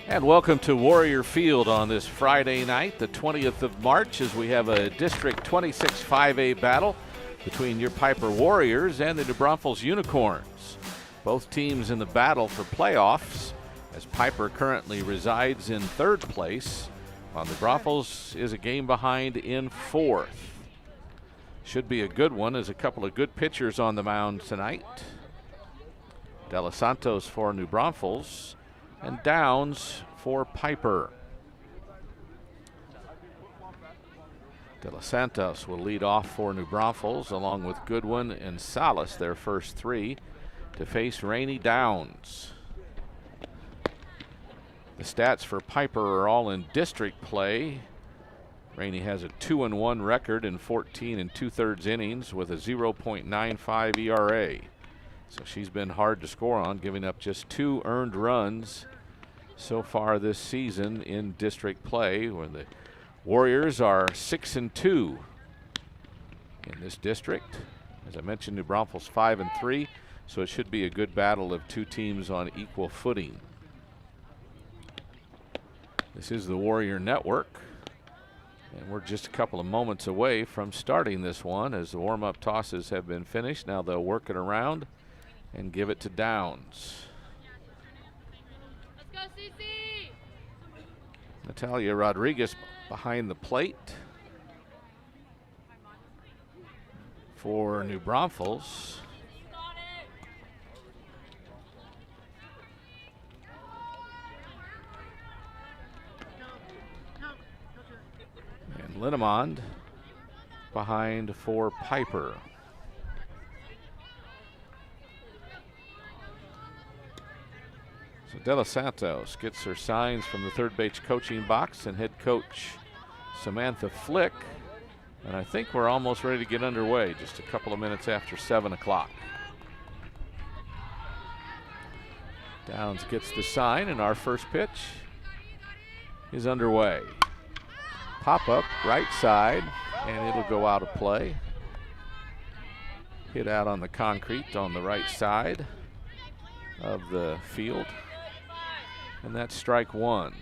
And welcome to Warrior Field on this Friday night, the 20th of March, as we have a District 26 5A battle between your Pieper Warriors and the New Braunfels Unicorns. Both teams in the battle for playoffs, as Pieper currently resides in third place, while New Braunfels is a game behind in fourth. Should be a good one, as a couple of good pitchers on the mound tonight. De Los Santos for New Braunfels and Downs for Pieper. De Los Santos will lead off for New Braunfels, along with Goodwin and Salas, their first three, to face Rainey Downs. The stats for Pieper are all in district play. Rainey has a 2-1 record in 14 2/3 innings with a 0.95 ERA. So she's been hard to score on, giving up just 2 earned runs so far this season in district play, where the Warriors are 6-2 in this district. As I mentioned, New Braunfels 5-3, so it should be a good battle of two teams on equal footing. This is the Warrior Network, and we're just a couple of moments away from starting this one, as the warm-up tosses have been finished. Now they'll work it around and give it to Downs. Let's go, CC! Natalia Rodriguez behind the plate for New Braunfels. And Linnemond behind for Pieper. So De Los Santos gets her signs from the third base coaching box and head coach Samantha Flick. And I think we're almost ready to get underway, just a couple of minutes after 7 o'clock. Downs gets the sign, and our first pitch is underway. Pop up right side, and it'll go out of play. Hit out on the concrete on the right side of the field. And that's strike one.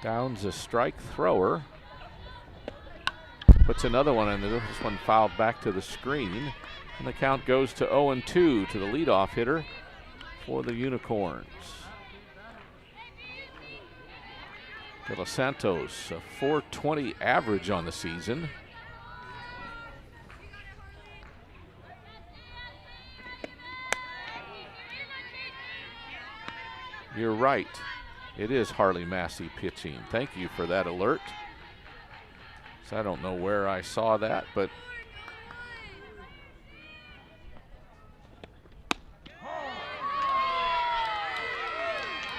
Downs a strike thrower. Puts another one in there. This one fouled back to the screen. And the count goes to 0-2 to the leadoff hitter for the Unicorns. De Los Santos, a .420 average on the season. You're right. It is Harley Massey pitching. Thank you for that alert. So I don't know where I saw that, but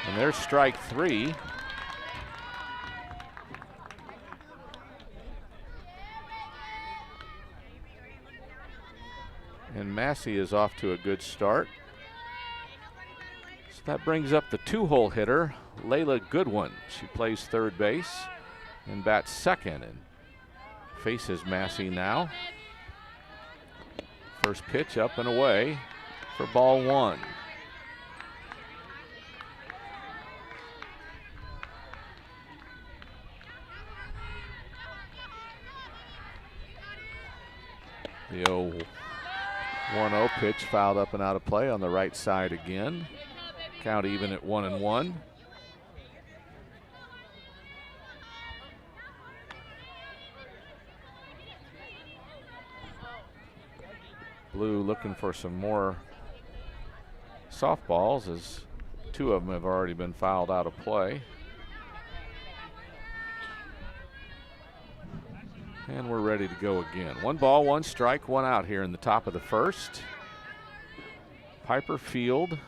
and there's strike three. And Massey is off to a good start. That brings up the two-hole hitter, Layla Goodwin. She plays third base and bats second and faces Massey now. First pitch up and away for ball one. The 0-1-0 pitch fouled up and out of play on the right side again. Count even at 1-1. Blue looking for some more softballs, as 2 of them have already been fouled out of play. And we're ready to go again. 1 ball, 1 strike, 1 out here in the top of the first. Pieper field.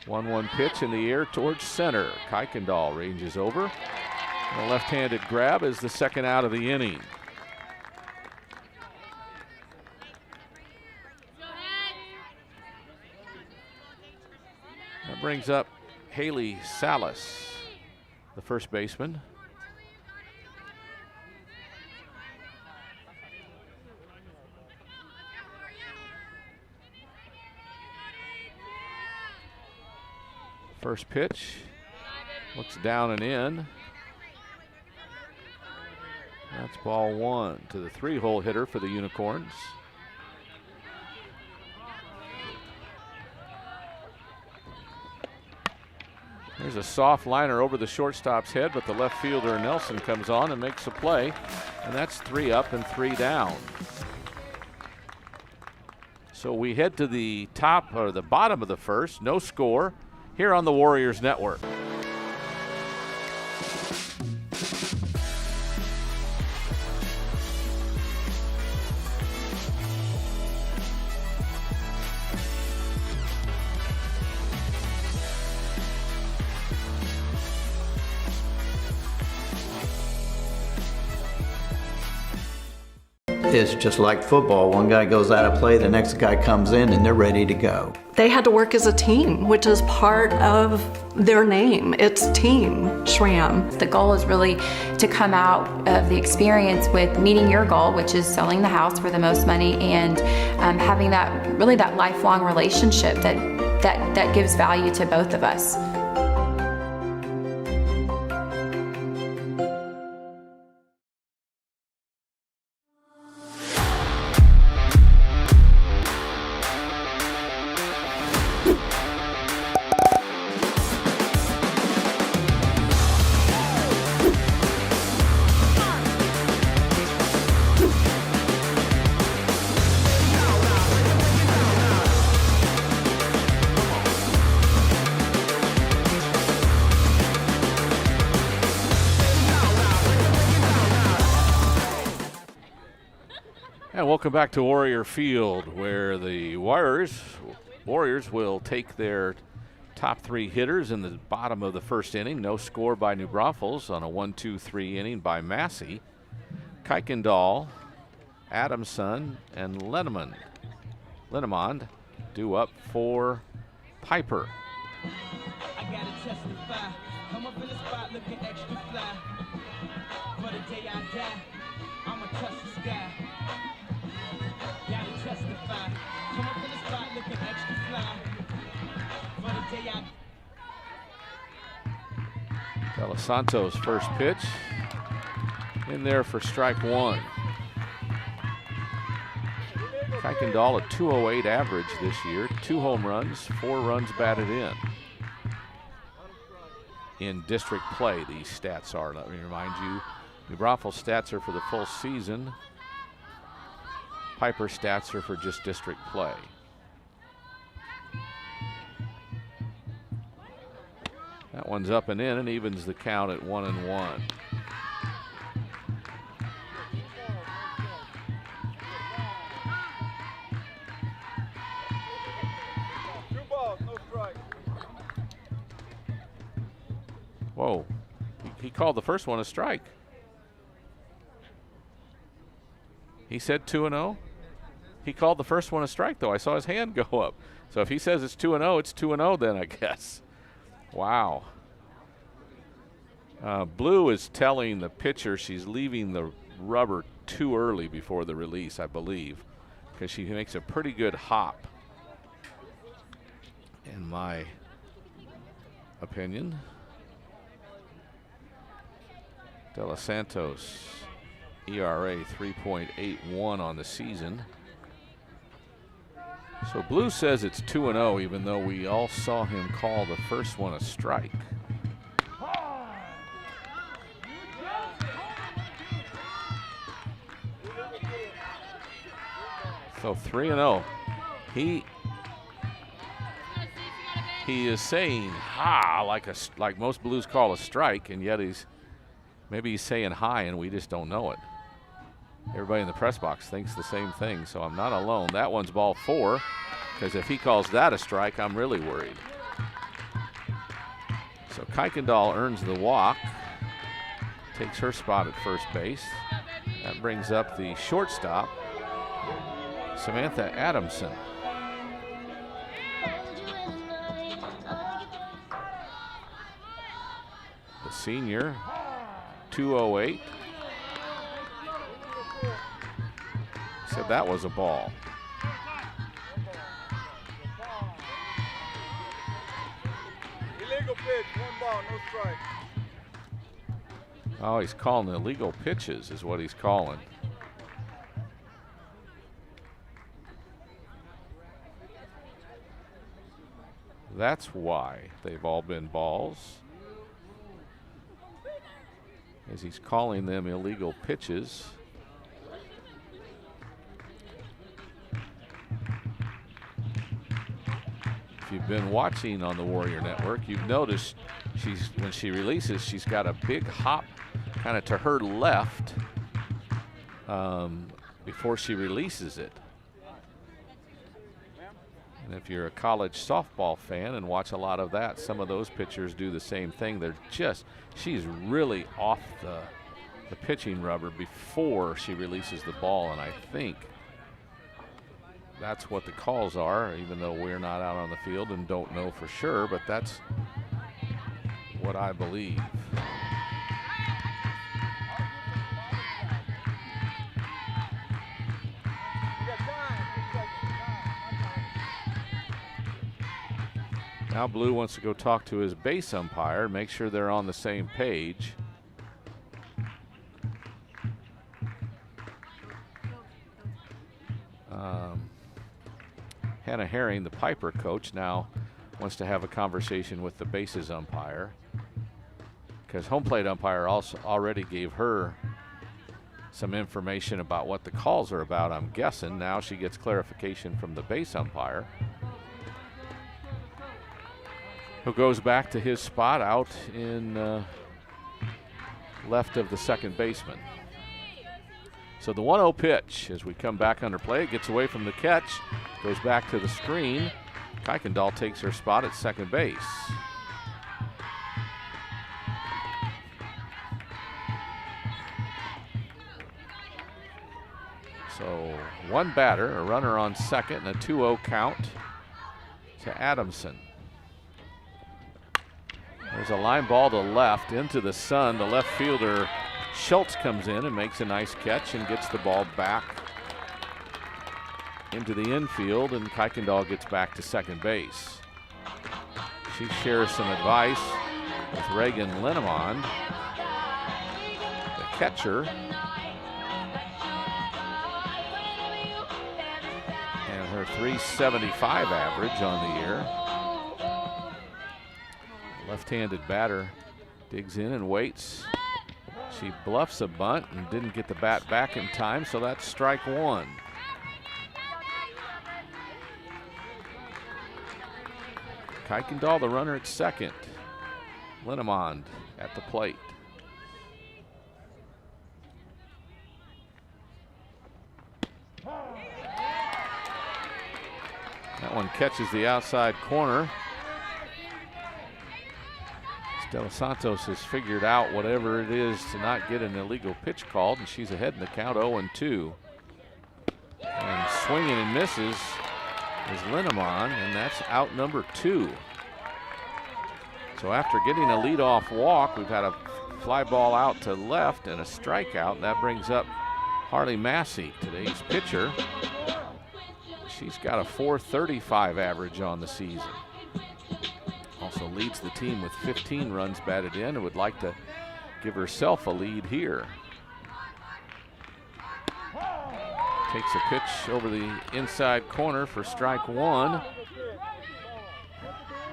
1-1 pitch in the air towards center. Kuykendall ranges over. And a left-handed grab is the second out of the inning. That brings up Haley Salas, the first baseman. First pitch looks down and in. That's ball one to the 3-hole hitter for the Unicorns. There's a soft liner over the shortstop's head, but the left fielder Nelson comes on and makes a play, and that's 3 up and 3 down. So we head to the top or the bottom of the first, no score, here on the Warriors Network. It's just like football. One guy goes out of play, the next guy comes in, and they're ready to go. They had to work as a team, which is part of their name. It's Team SRAM. The goal is really to come out of the experience with meeting your goal, which is selling the house for the most money, and having that lifelong relationship that gives value to both of us. And welcome back to Warrior Field, where the Warriors will take their top 3 hitters in the bottom of the first inning. No score by New Braunfels on a 1-2-3 inning by Massey. Kuykendall, Adamson, and Linnemond due up for Pieper. I gotta testify. Come up in the spot looking extra fly. For the day I die, I'ma touch the sky. Gotta testify. Come up in the spot looking extra fly. For the day I De Los Santos' first pitch in there for strike 1. Kuykendall a 208 average this year, 2 home runs, 4 runs batted in. In district play, these stats are. Let me remind you, New Braunfels stats are for the full season. Pieper stats are for just district play. That one's up and in and evens the count at 1-1. Whoa, he called the first one a strike. He said 2-0. He called the first one a strike, though. I saw his hand go up. So if he says it's 2-0, it's 2-0 then, I guess. Wow. Blue is telling the pitcher she's leaving the rubber too early before the release, I believe, because she makes a pretty good hop, in my opinion. De Los Santos, ERA 3.81 on the season. So Blue says it's 2-0, even though we all saw him call the first one a strike. So 3-0. He is saying "ha" like most Blues call a strike, and yet maybe he's saying "hi" and we just don't know it. Everybody in the press box thinks the same thing, so I'm not alone. That one's ball 4, because if he calls that a strike, I'm really worried. So Kuykendall earns the walk, takes her spot at first base. That brings up the shortstop, Samantha Adamson. The senior, 208. Said that was a ball. Illegal pitch, 1 ball, no strike. Oh, he's calling illegal pitches is what he's calling. That's why they've all been balls, as he's calling them illegal pitches. If you've been watching on the Warrior Network, you've noticed when she releases, she's got a big hop kind of to her left before she releases it. And if you're a college softball fan and watch a lot of that, some of those pitchers do the same thing. She's really off the pitching rubber before she releases the ball, and I think that's what the calls are, even though we're not out on the field and don't know for sure, but that's what I believe. Now Blue wants to go talk to his base umpire, make sure they're on the same page. Hannah Herring, the Pieper coach, now wants to have a conversation with the bases umpire, because home plate umpire also already gave her some information about what the calls are about, I'm guessing. Now she gets clarification from the base umpire, who goes back to his spot out in left of the second baseman. So the 1-0 pitch as we come back under play. It gets away from the catch, goes back to the screen. Kuykendall takes her spot at second base. So one batter, a runner on second, and a 2-0 count to Adamson. There's a line ball to left into the sun. The left fielder Schultz comes in and makes a nice catch and gets the ball back into the infield, and Kuykendall gets back to second base. She shares some advice with Reagan Linnemond, the catcher. And her .375 average on the year. Left-handed batter digs in and waits. She bluffs a bunt and didn't get the bat back in time, so that's strike one. Kuykendall, the runner at second. Linnemond at the plate. That one catches the outside corner. De Los Santos has figured out whatever it is to not get an illegal pitch called, and she's ahead in the count 0-2. And swinging and misses is Linnemond, and that's out number 2. So after getting a leadoff walk, we've had a fly ball out to left and a strikeout, and that brings up Harley Massey, today's pitcher. She's got a .435 average on the season. Also leads the team with 15 runs batted in and would like to give herself a lead here. Takes a pitch over the inside corner for strike one.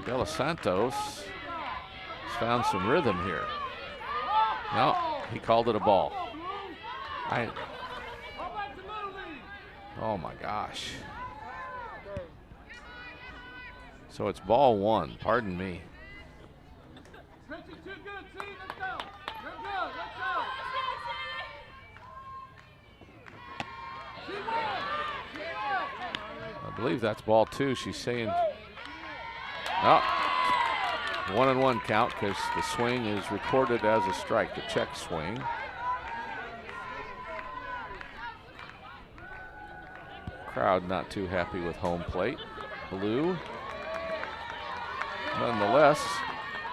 De Los Santos has found some rhythm here. No, he called it a ball. Oh my gosh. So it's ball one, pardon me. I believe that's ball two. She's saying, oh, 1-1 count because the swing is recorded as a strike, the check swing. Crowd not too happy with home plate. Blue. Nonetheless,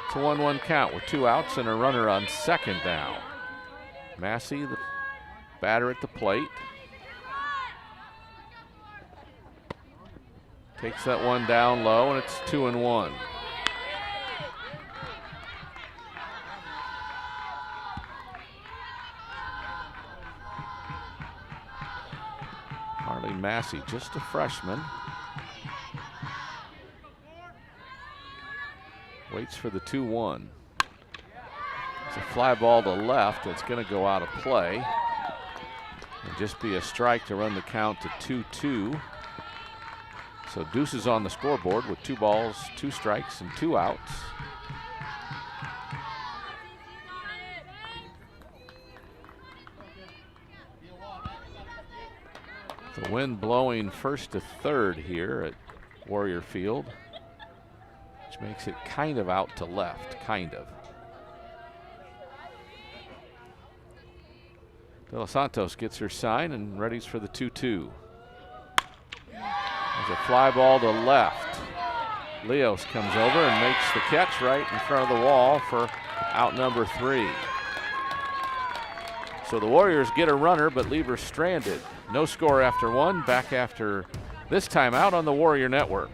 it's a 1-1 count with 2 outs and a runner on second now. Massey, the batter at the plate. Takes that one down low, and it's 2-1. Massey, just a freshman. Waits for the 2-1. It's a fly ball to left that's going to go out of play. And just be a strike to run the count to 2-2. So Deuce is on the scoreboard with 2 balls, 2 strikes, and 2 outs. The wind blowing first to third here at Warrior Field, which makes it kind of out to left, kind of. De Los Santos gets her sign and readies for the 2-2. There's a fly ball to left. Leos comes over and makes the catch right in front of the wall for out number 3. So the Warriors get a runner but leave her stranded. No score after 1, back after this time out on the Warrior Network.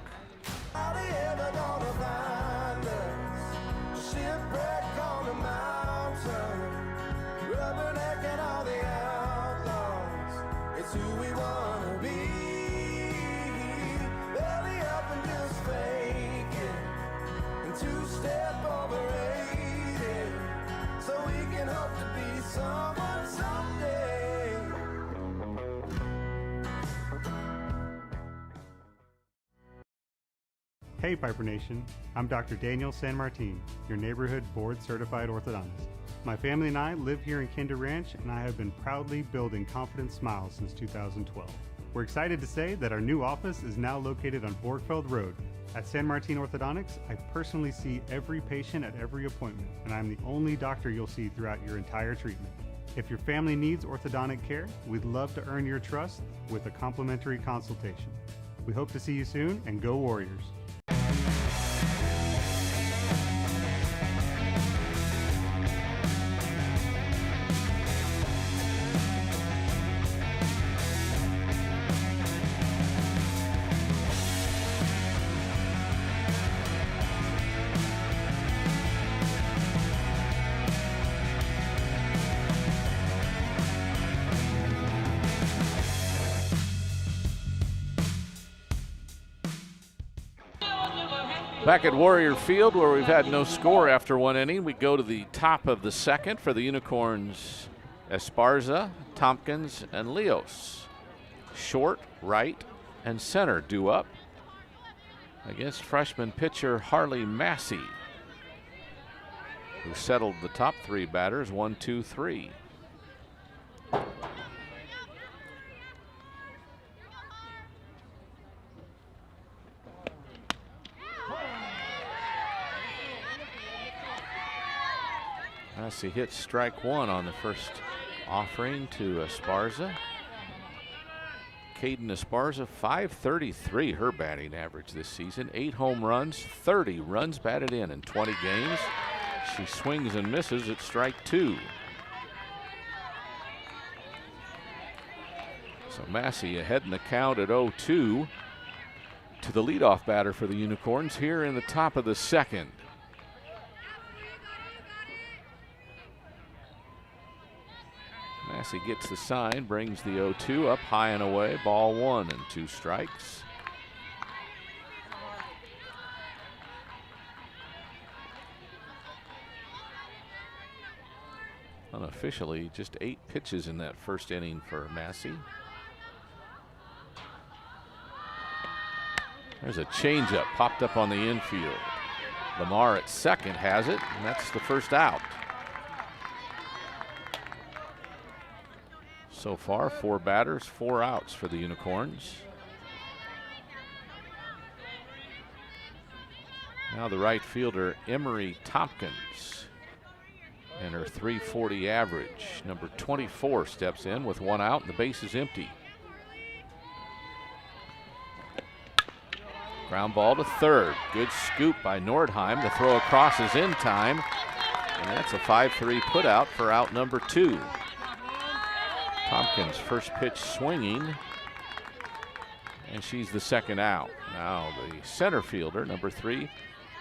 Hey Piper Nation, I'm Dr. Daniel San Martin, your neighborhood board certified orthodontist. My family and I live here in Kinder Ranch, and I have been proudly building Confident Smiles since 2012. We're excited to say that our new office is now located on Borgfeld Road. At San Martin Orthodontics, I personally see every patient at every appointment, and I'm the only doctor you'll see throughout your entire treatment. If your family needs orthodontic care, we'd love to earn your trust with a complimentary consultation. We hope to see you soon, and go Warriors! Back at Warrior Field, where we've had no score after 1 inning, we go to the top of the second for the Unicorns. Esparza, Tompkins, and Leos. Short, right, and center due up against freshman pitcher Harley Massey, who settled the top 3 batters 1, 2, 3. Massey hits strike 1 on the first offering to Esparza. Caden Esparza, .533 her batting average this season. 8 home runs, 30 runs batted in 20 games. She swings and misses at strike 2. So Massey ahead in the count at 0-2 to the leadoff batter for the Unicorns here in the top of the second. Massey gets the sign, brings the 0-2 up high and away, ball 1 and 2 strikes. Unofficially, just 8 pitches in that first inning for Massey. There's a changeup popped up on the infield. Lamar at second has it, and that's the first out. So far, 4 batters, 4 outs for the Unicorns. Now the right fielder, Emery Tompkins, and her .340 average. Number 24 steps in with 1 out, and the base is empty. Ground ball to third. Good scoop by Nordheim. The throw across is in time, and that's a 5-3 putout for out number 2. Tompkins first pitch swinging, and she's the second out. Now the center fielder, number 3,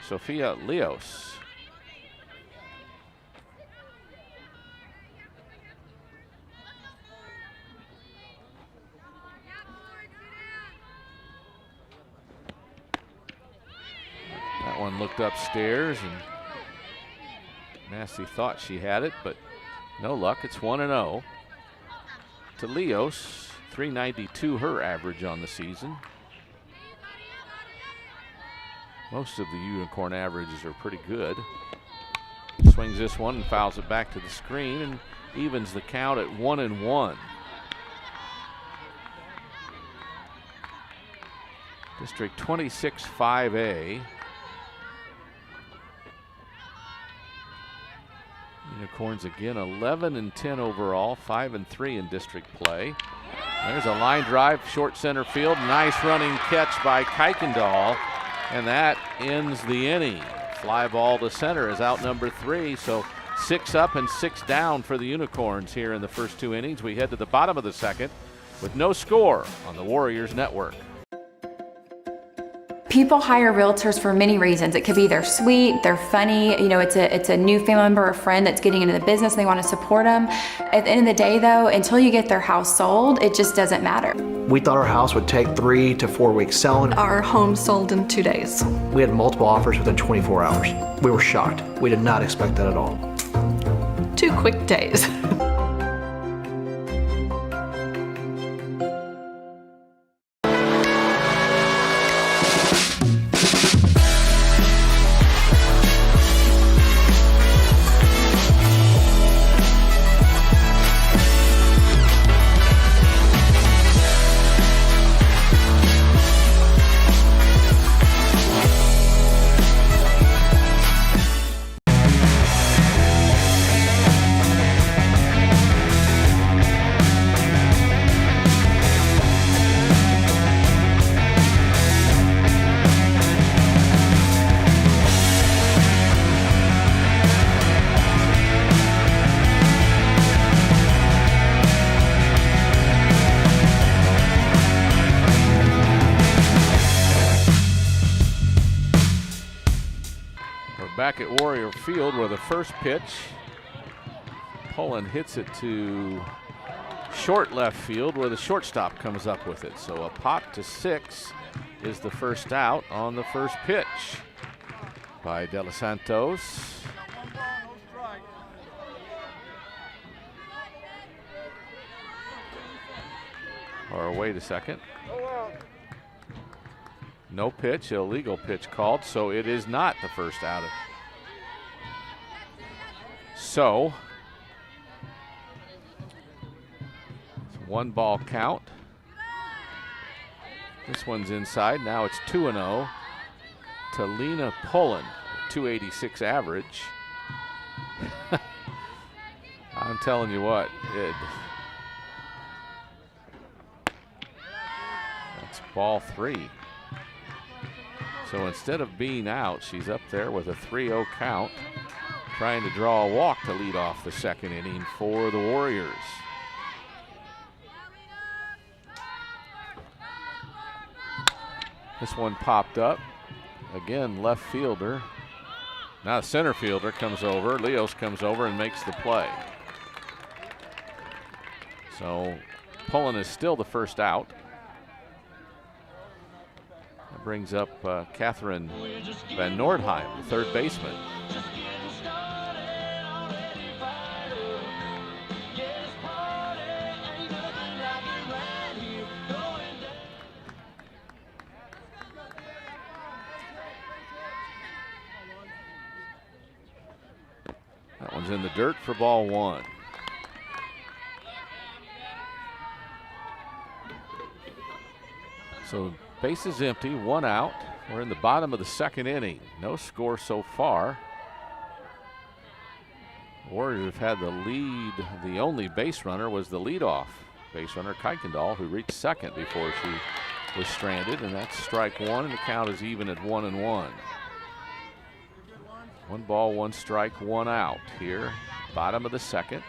Sophia Leos. looked upstairs, and Nasty thought she had it, but no luck. It's 1-0 to Leos. 392 her average on the season. Most of the Unicorn averages are pretty good. Swings this one and fouls it back to the screen and evens the count at 1-1. District 26 5A. Unicorns again 11-10 overall, 5-3 in district play. There's a line drive, short center field. Nice running catch by Kuykendall, and that ends the inning. Fly ball to center is out number 3, so 6 up and 6 down for the Unicorns here in the first 2 innings. We head to the bottom of the second with no score on the Warriors Network. People hire realtors for many reasons. It could be they're sweet, they're funny, you know, it's a new family member or friend that's getting into the business and they want to support them. At the end of the day though, until you get their house sold, it just doesn't matter. We thought our house would take 3 to 4 weeks selling. Our home sold in 2 days. We had multiple offers within 24 hours. We were shocked. We did not expect that at all. 2 quick days. Back at Warrior Field where the first pitch, Pullen hits it to short left field where the shortstop comes up with it. So a pop to 6 is the first out on the first pitch by De Los Santos. Or wait a second. No pitch, illegal pitch called, so it is not the first out. So, it's 1 ball count. This one's inside. Now it's 2-0 to Lena Pullen, 286 average. I'm telling you what, that's ball 3. So instead of being out, she's up there with a 3-0 count, trying to draw a walk to lead off the second inning for the Warriors. This one popped up. Again, left fielder. Now the center fielder comes over. Leos comes over and makes the play. So Pullen is still the first out. That brings up Catherine Van Nordheim, the third baseman. That one's in the dirt for ball 1. So base is empty, 1 out. We're in the bottom of the second inning. No score so far. Warriors have had the lead. The only base runner was the leadoff base runner, Kuykendall, who reached second before she was stranded, and that's strike 1, and the count is even at 1-1. 1 ball, 1 strike, 1 out here, bottom of the second.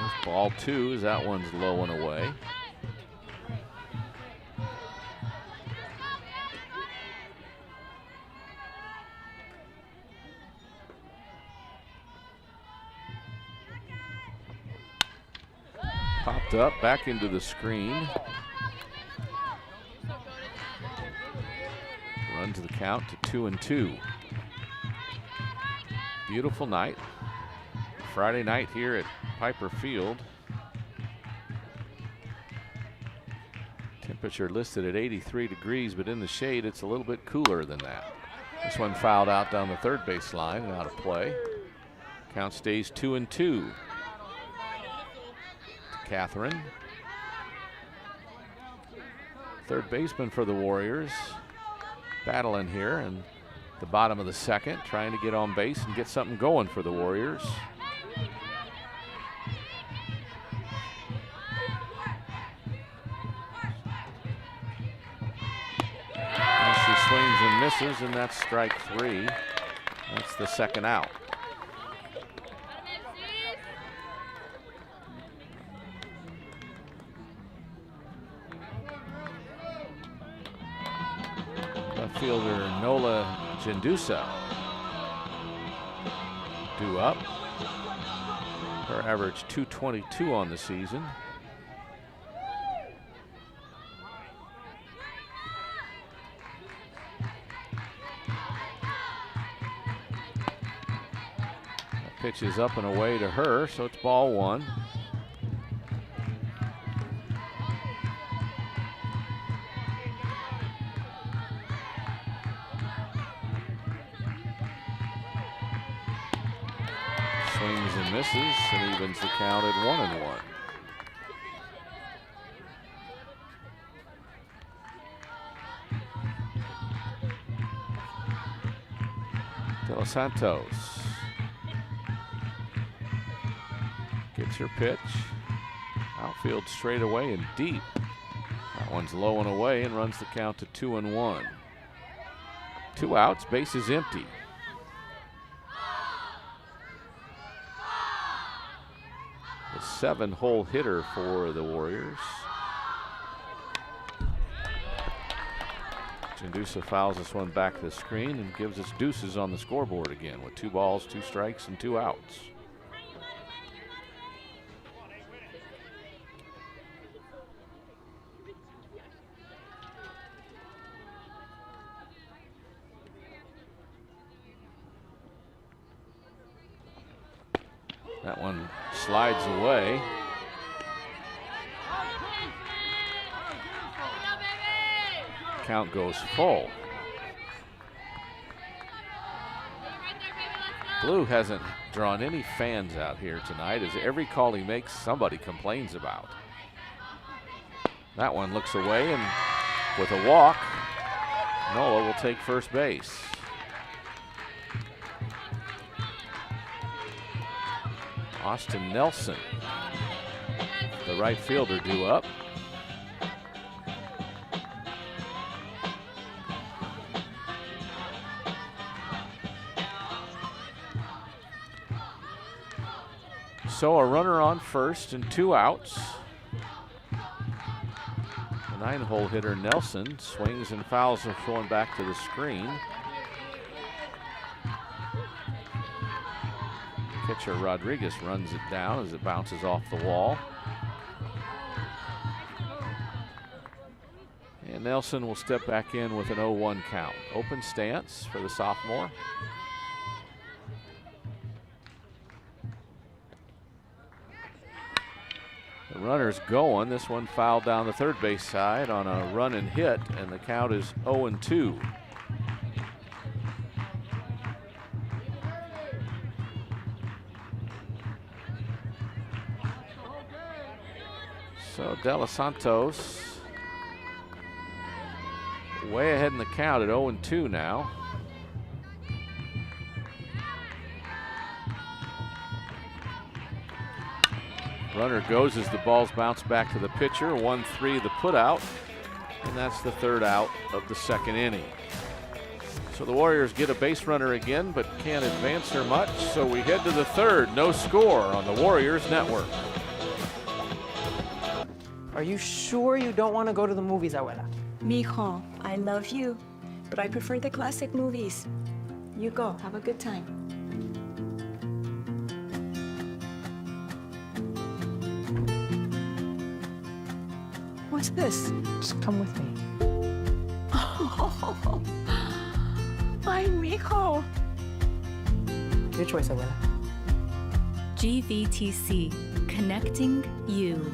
This ball 2 as that one's low and away. Popped up, back into the screen. Runs the count to 2-2. Beautiful night. Friday night here at Pieper Field. Temperature listed at 83 degrees, but in the shade it's a little bit cooler than that. This one fouled out down the third base line and out of play. Count stays 2-2. To Catherine. Third baseman for the Warriors. Battling here in the bottom of the second, trying to get on base and get something going for the Warriors. And she swings and misses, and that's strike 3. That's the second out. Fielder Nola Jendusa due up. Her average 222 on the season. That pitch is up and away to her, so it's ball 1. Swings and misses and evens the count at 1-1. De Los Santos gets her pitch. Outfield straight away and deep. That one's low and away and runs the count to 2-1. 2 outs, base is empty. The 7-hole hitter for the Warriors. Jendusa fouls this one back to the screen and gives us deuces on the scoreboard again with 2 balls, 2 strikes, and 2 outs. That one slides away. Count goes full. Blue hasn't drawn any fans out here tonight, as every call he makes somebody complains about. That one looks away, and with a walk, Nola will take first base. Austin Nelson, the right fielder, due up. So a runner on first and 2 outs. The 9-hole hitter Nelson swings and fouls the one back to the screen. Pitcher Rodriguez runs it down as it bounces off the wall. And Nelson will step back in with an 0-1 count. Open stance for the sophomore. The runner's going. This one fouled down the third base side on a run and hit, and the count is 0-2. So De Los Santos way ahead in the count at 0-2 now. Runner goes as the balls bounce back to the pitcher. 1-3 the put out, and that's the third out of the second inning. So the Warriors get a base runner again, but can't advance her much. So we head to the third. No score on the Warriors Network. Are you sure you don't want to go to the movies, Abuela? Mijo, I love you, but I prefer the classic movies. You go, have a good time. What's this? Just come with me. Oh, ay, mijo. Your choice, abuela. GVTC, connecting you.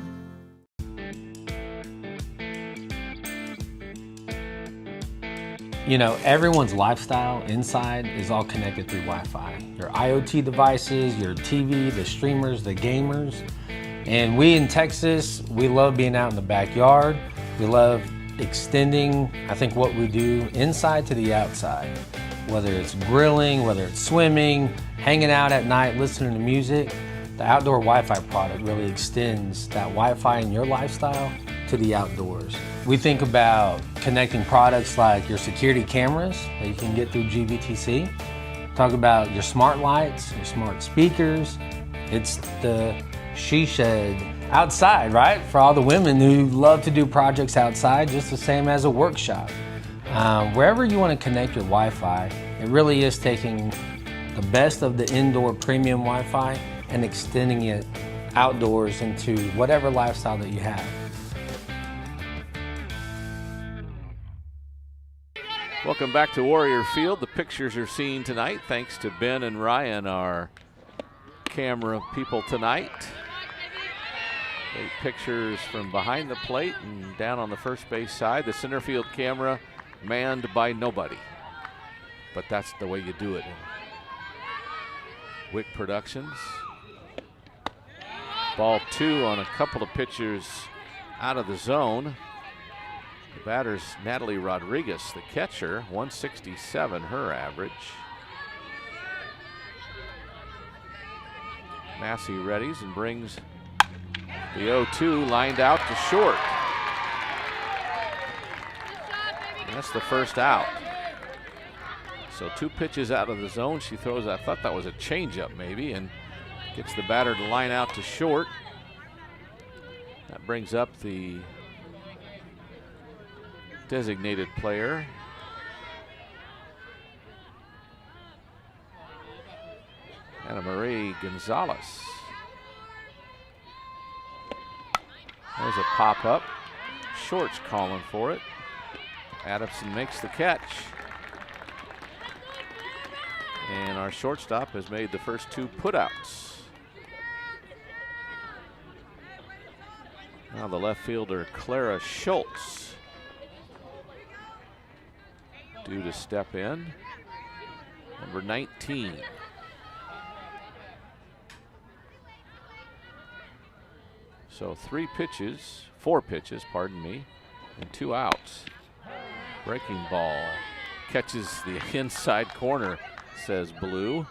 You know, everyone's lifestyle inside is all connected through Wi-Fi. Your IoT devices, your TV, the streamers, the gamers. And we in Texas, we love being out in the backyard. We love extending, I think, what we do inside to the outside. Whether it's grilling, whether it's swimming, hanging out at night, listening to music, the outdoor Wi-Fi product really extends that Wi-Fi in your lifestyle to the outdoors. We think about connecting products like your security cameras that you can get through GVTC. Talk about your smart lights, your smart speakers. It's the she shed outside, right? For all the women who love to do projects outside, just the same as a workshop. Wherever you want to connect your Wi-Fi, it really is taking the best of the indoor premium Wi-Fi and extending it outdoors into whatever lifestyle that you have. Welcome back to Warrior Field. The pictures you're seeing tonight, thanks to Ben and Ryan, our camera people tonight. Take pictures from behind the plate and down on the first base side. The center field camera manned by nobody. But that's the way you do it. Wick Productions. Ball 2 on a couple of pitchers out of the zone. The batter's Natalie Rodriguez, the catcher, 167 her average. Massey readies and brings the 0-2 lined out to short. And that's the first out. So 2 pitches out of the zone. She throws, I thought that was a changeup maybe, and gets the batter to line out to short. That brings up the designated player. Ana Marie Gonzalez. There's a pop-up. Short's calling for it. Adamson makes the catch. And our shortstop has made the first 2 putouts. Now the left fielder, Clara Schultz, due to step in. Number 19. So 4 pitches, pardon me, and 2 outs. Breaking ball catches the inside corner, says Blue.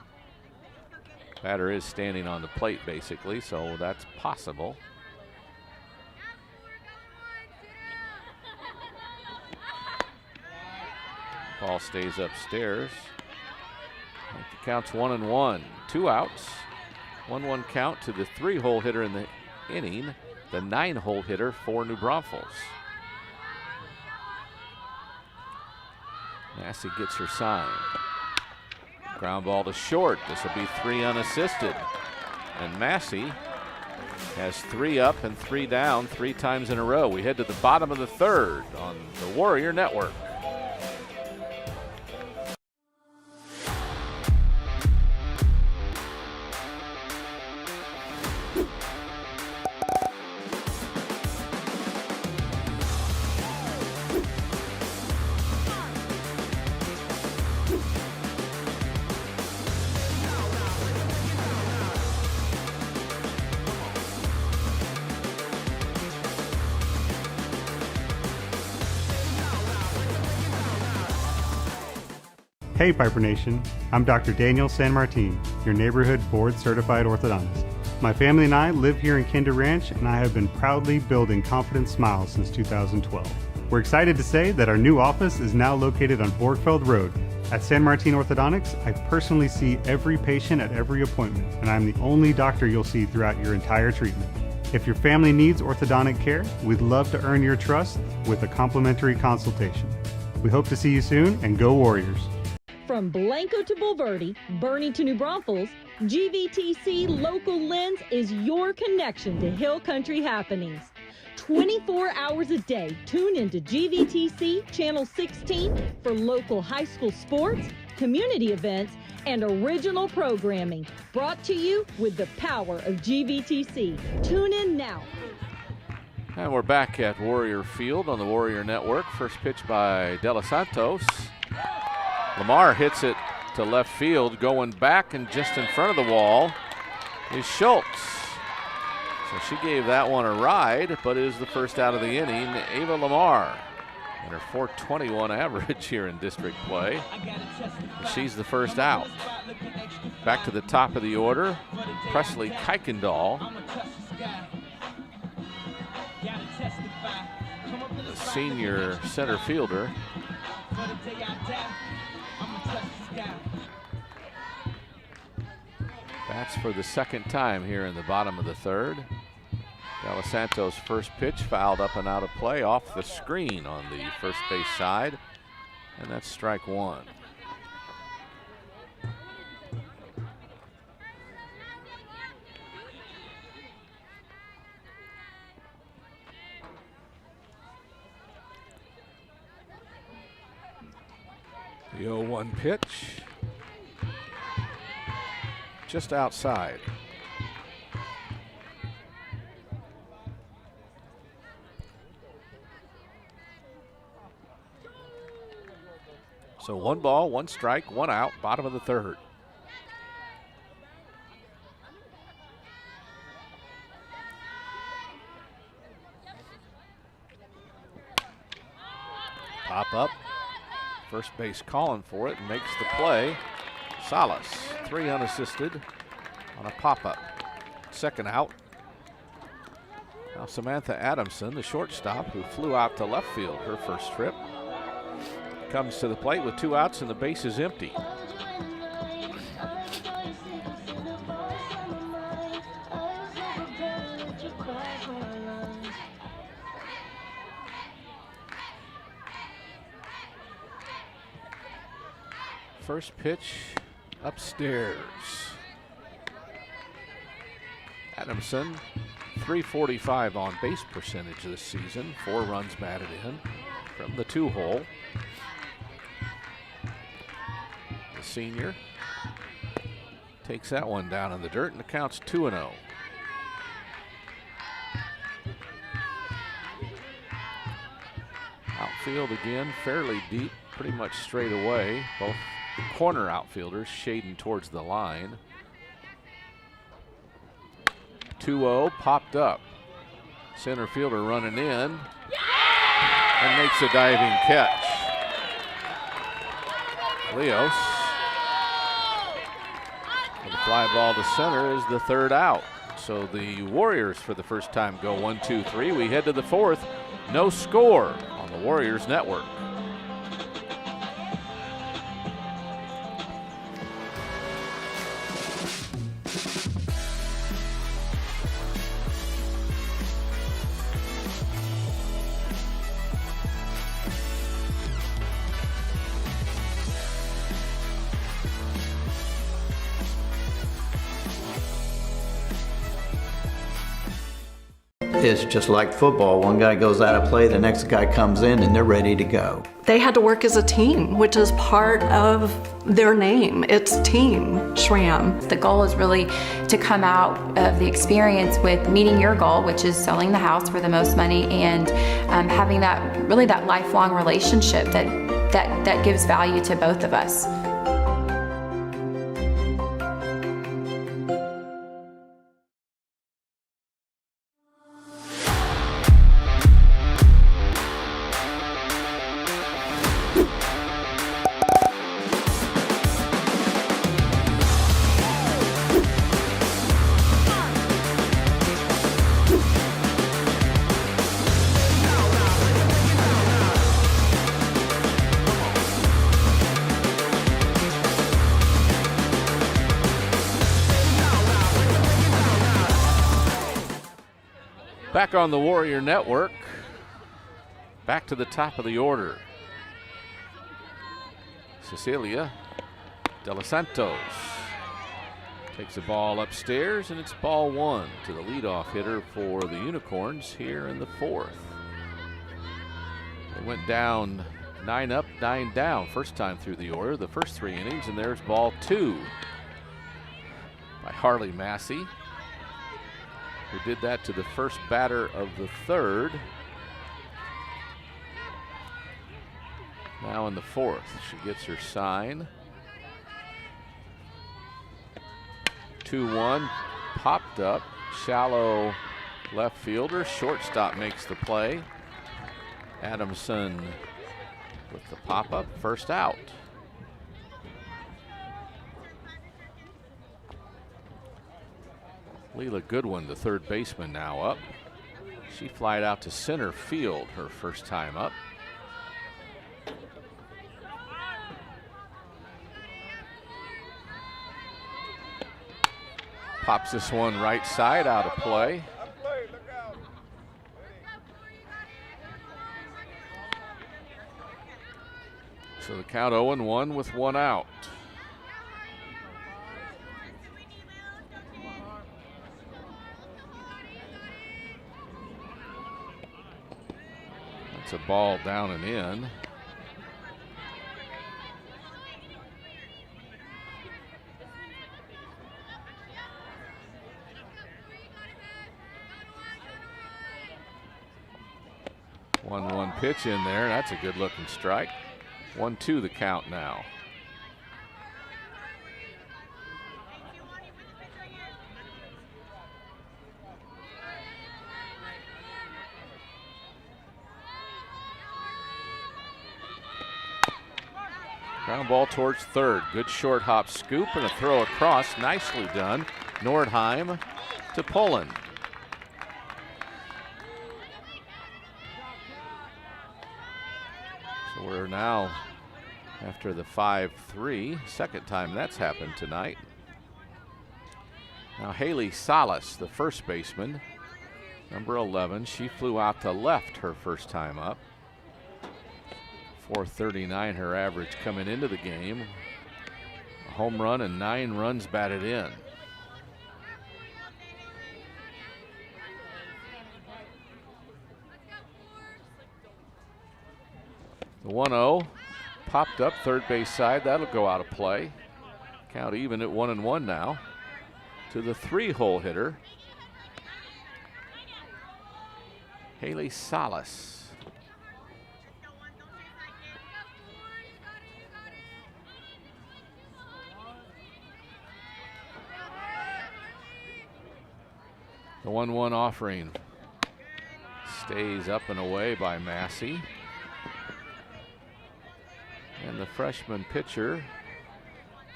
Batter is standing on the plate basically, so that's possible. Ball stays upstairs. The count's 1-1. 2 outs. 1-1 count to the 3-hole hitter in the inning, the 9-hole hitter for New Braunfels. Massey gets her sign. Ground ball to short. This will be 3 unassisted. And Massey has 3 up and 3 down 3 times in a row. We head to the bottom of the 3rd on the Warrior Network. Hey Piper Nation, I'm Dr. Daniel San Martin, your neighborhood board certified orthodontist. My family and I live here in Kinder Ranch, and I have been proudly building confident smiles since 2012. We're excited to say that our new office is now located on Borgfeld Road. At San Martin Orthodontics, I personally see every patient at every appointment, and I'm the only doctor you'll see throughout your entire treatment. If your family needs orthodontic care, we'd love to earn your trust with a complimentary consultation. We hope to see you soon, and go Warriors! From Blanco to Bulverde, Bernie to New Braunfels, GVTC Local Lens is your connection to Hill Country happenings. 24 hours a day. Tune into GVTC Channel 16 for local high school sports, community events, and original programming. Brought to you with the power of GVTC. Tune in now. And we're back at Warrior Field on the Warrior Network. First pitch by De Los Santos. Lamar hits it to left field, going back, and just in front of the wall is Schultz. So she gave that one a ride, but is the first out of the inning. Ava Lamar and her .421 average here in district play. She's the first out. Back to the top of the order, Presley Kuykendall, the senior center fielder. That's for the second time here in the bottom of the third. De Los Santos' first pitch fouled up and out of play off the screen on the first base side, and that's strike one. The 0-1 pitch, just outside. So 1 ball, 1 strike, 1 out, bottom of the third. Pop up. First base calling for it and makes the play. Salas, 3 unassisted on a pop-up. Second out. Now Samantha Adamson, the shortstop, who flew out to left field her first trip, comes to the plate with 2 outs and the base is empty. First pitch upstairs. Adamson, .345 on base percentage this season, 4 runs batted in from the 2-hole. The senior takes that one down in the dirt, and the count's 2-0. Outfield again, fairly deep, pretty much straight away. Both corner outfielders shading towards the line. 2-0, popped up. Center fielder running in and makes a diving catch. Leos. And the fly ball to center is the third out. So the Warriors for the first time go 1-2-3. We head to the fourth. No score on the Warriors Network. It's just like football. One guy goes out of play, the next guy comes in, and they're ready to go. They had to work as a team, which is part of their name. It's Team SRAM. The goal is really to come out of the experience with meeting your goal, which is selling the house for the most money, and having that lifelong relationship that gives value to both of us. Back on the Warrior Network, back to the top of the order. Cecilia De Los Santos Takes the ball upstairs, and it's ball one to the leadoff hitter for the Unicorns here in the fourth. They went down 9 up, 9 down first time through the order, the first 3 innings, and there's ball 2 by Harley Massey, who did that to the first batter of the third. Now in the fourth, she gets her sign. 2-1, popped up, shallow left fielder. Shortstop makes the play. Adamson with the pop-up, first out. Leela Goodwin, the third baseman, now up. She flied out to center field her first time up. Pops this one right side, out of play. So the count 0-1 with 1 out. That's a ball down and in. One pitch in there. That's a good looking strike. 1-2 the count now. Ground ball towards third. Good short hop scoop and a throw across. Nicely done. Nordheim to Pullen. So we're now after the 5-3, second time that's happened tonight. Now Haley Salas, the first baseman, number 11, she flew out to left her first time up. 439 her average coming into the game. A home run and 9 runs batted in. The 1-0 popped up third base side. That'll go out of play. Count even at 1-1 now. To the 3-hole hitter, Haley Salas. The 1-1 offering stays up and away by Massey. And the freshman pitcher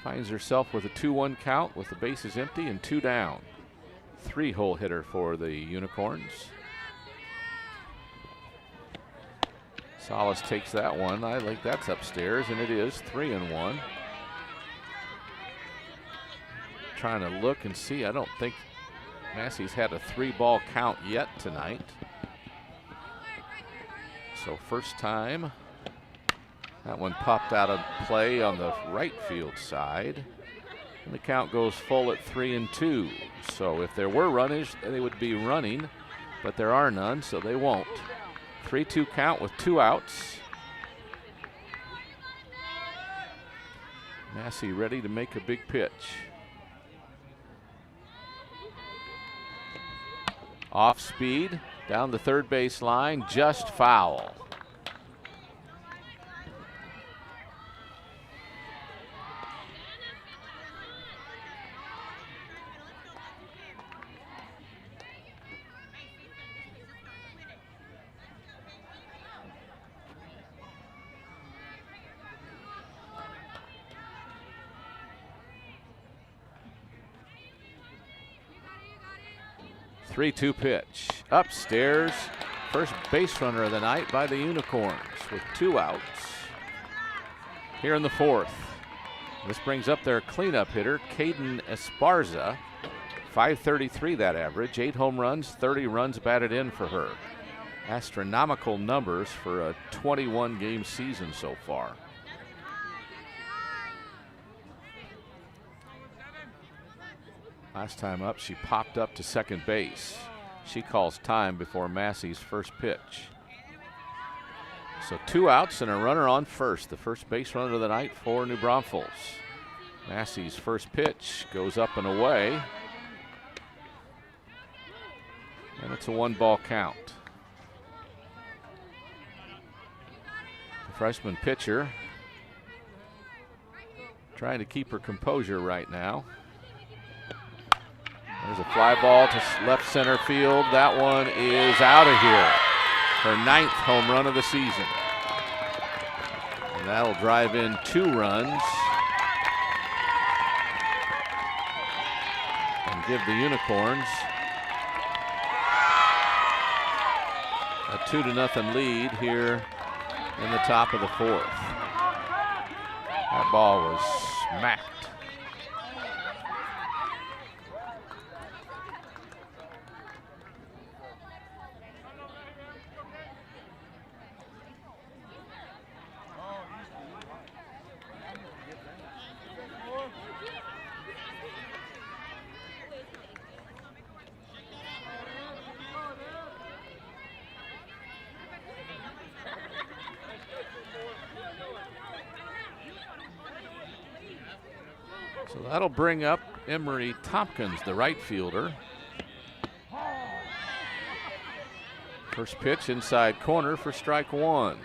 finds herself with a 2-1 count with the bases empty and 2 down. 3-hole hitter for the Unicorns. Salas takes that one. I think that's upstairs, and it is 3-1. Trying to look and see. I don't think Massey's had a 3-ball count yet tonight. So first time. That one popped out of play on the right field side. And the count goes full at 3-2. So if there were runners, they would be running, but there are none, so they won't. 3-2 count with 2 outs. Massey ready to make a big pitch. Off speed, down the third base line, just foul. Three-two pitch. Upstairs, first base runner of the night by the Unicorns with 2 outs. Here in the fourth. This brings up their cleanup hitter, Caden Esparza. 533 that average, 8 home runs, 30 runs batted in for her. Astronomical numbers for a 21-game season so far. Last time up, she popped up to second base. She calls time before Massey's first pitch. So 2 outs and a runner on first. The first base runner of the night for New Braunfels. Massey's first pitch goes up and away. And it's a 1-ball count. The freshman pitcher trying to keep her composure right now. There's a fly ball to left center field. That one is out of here. Her 9th home run of the season. And that'll drive in 2 runs and give the Unicorns a 2-0 lead here in the top of the 4th. That ball was smacked. So that'll bring up Emery Tompkins, the right fielder. First pitch inside corner for strike 1.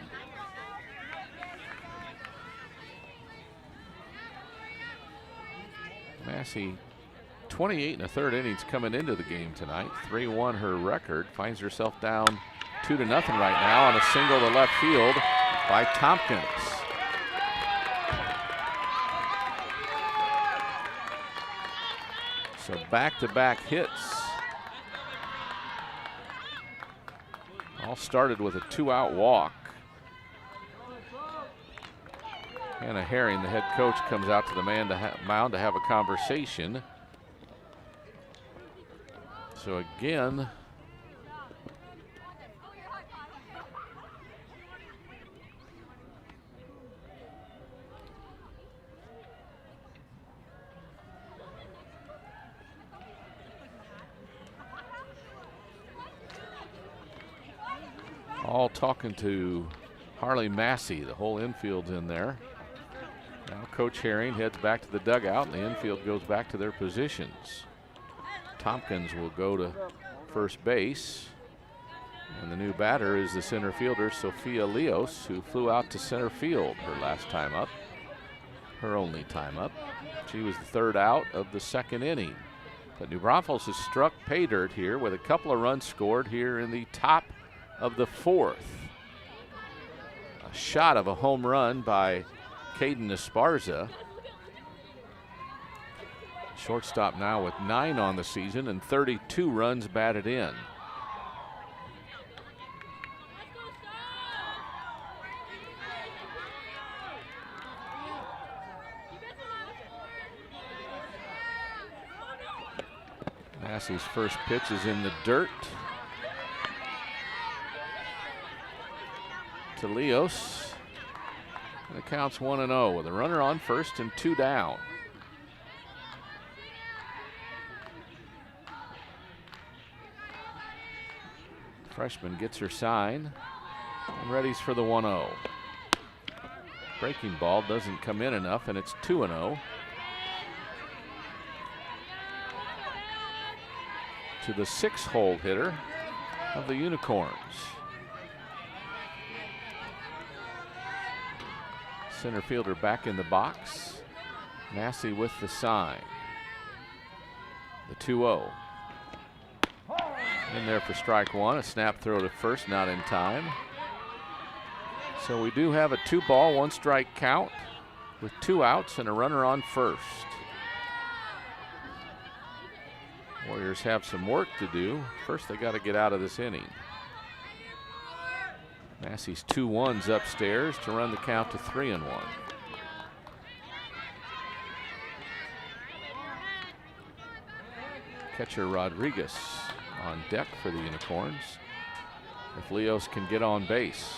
Massey, 28 1/3 innings coming into the game tonight. 3-1 her record. Finds herself down 2-0 right now on a single to left field by Tompkins. So back-to-back hits. All started with a 2-out walk. Hannah Herring, the head coach, comes out to the mound to have a conversation. So again, all talking to Harley Massey. The whole infield's in there. Now Coach Herring heads back to the dugout and the infield goes back to their positions. Tompkins will go to first base. And the new batter is the center fielder, Sophia Leos, who flew out to center field her last time up. Her only time up. She was the 3rd out of the 2nd inning. But New Braunfels has struck pay dirt here with a couple of runs scored here in the top of the 4th. A shot of a home run by Caden Esparza. Shortstop now with 9 on the season and 32 runs batted in. Massey's first pitch is in the dirt. To Leos. And it counts 1-0 with a runner on first and 2 down. Freshman gets her sign and readies for the 1-0. Breaking ball doesn't come in enough, and it's 2-0. To the 6-hole hitter of the Unicorns. Center fielder back in the box. Massey with the sign. The 2-0. In there for strike 1. A snap throw to first, not in time. So we do have a 2-ball, 1-strike count with 2 outs and a runner on first. Warriors have some work to do. First, they got to get out of this inning. Massey's 2-1s upstairs to run the count to 3-1. Catcher Rodriguez on deck for the Unicorns. If Leos can get on base.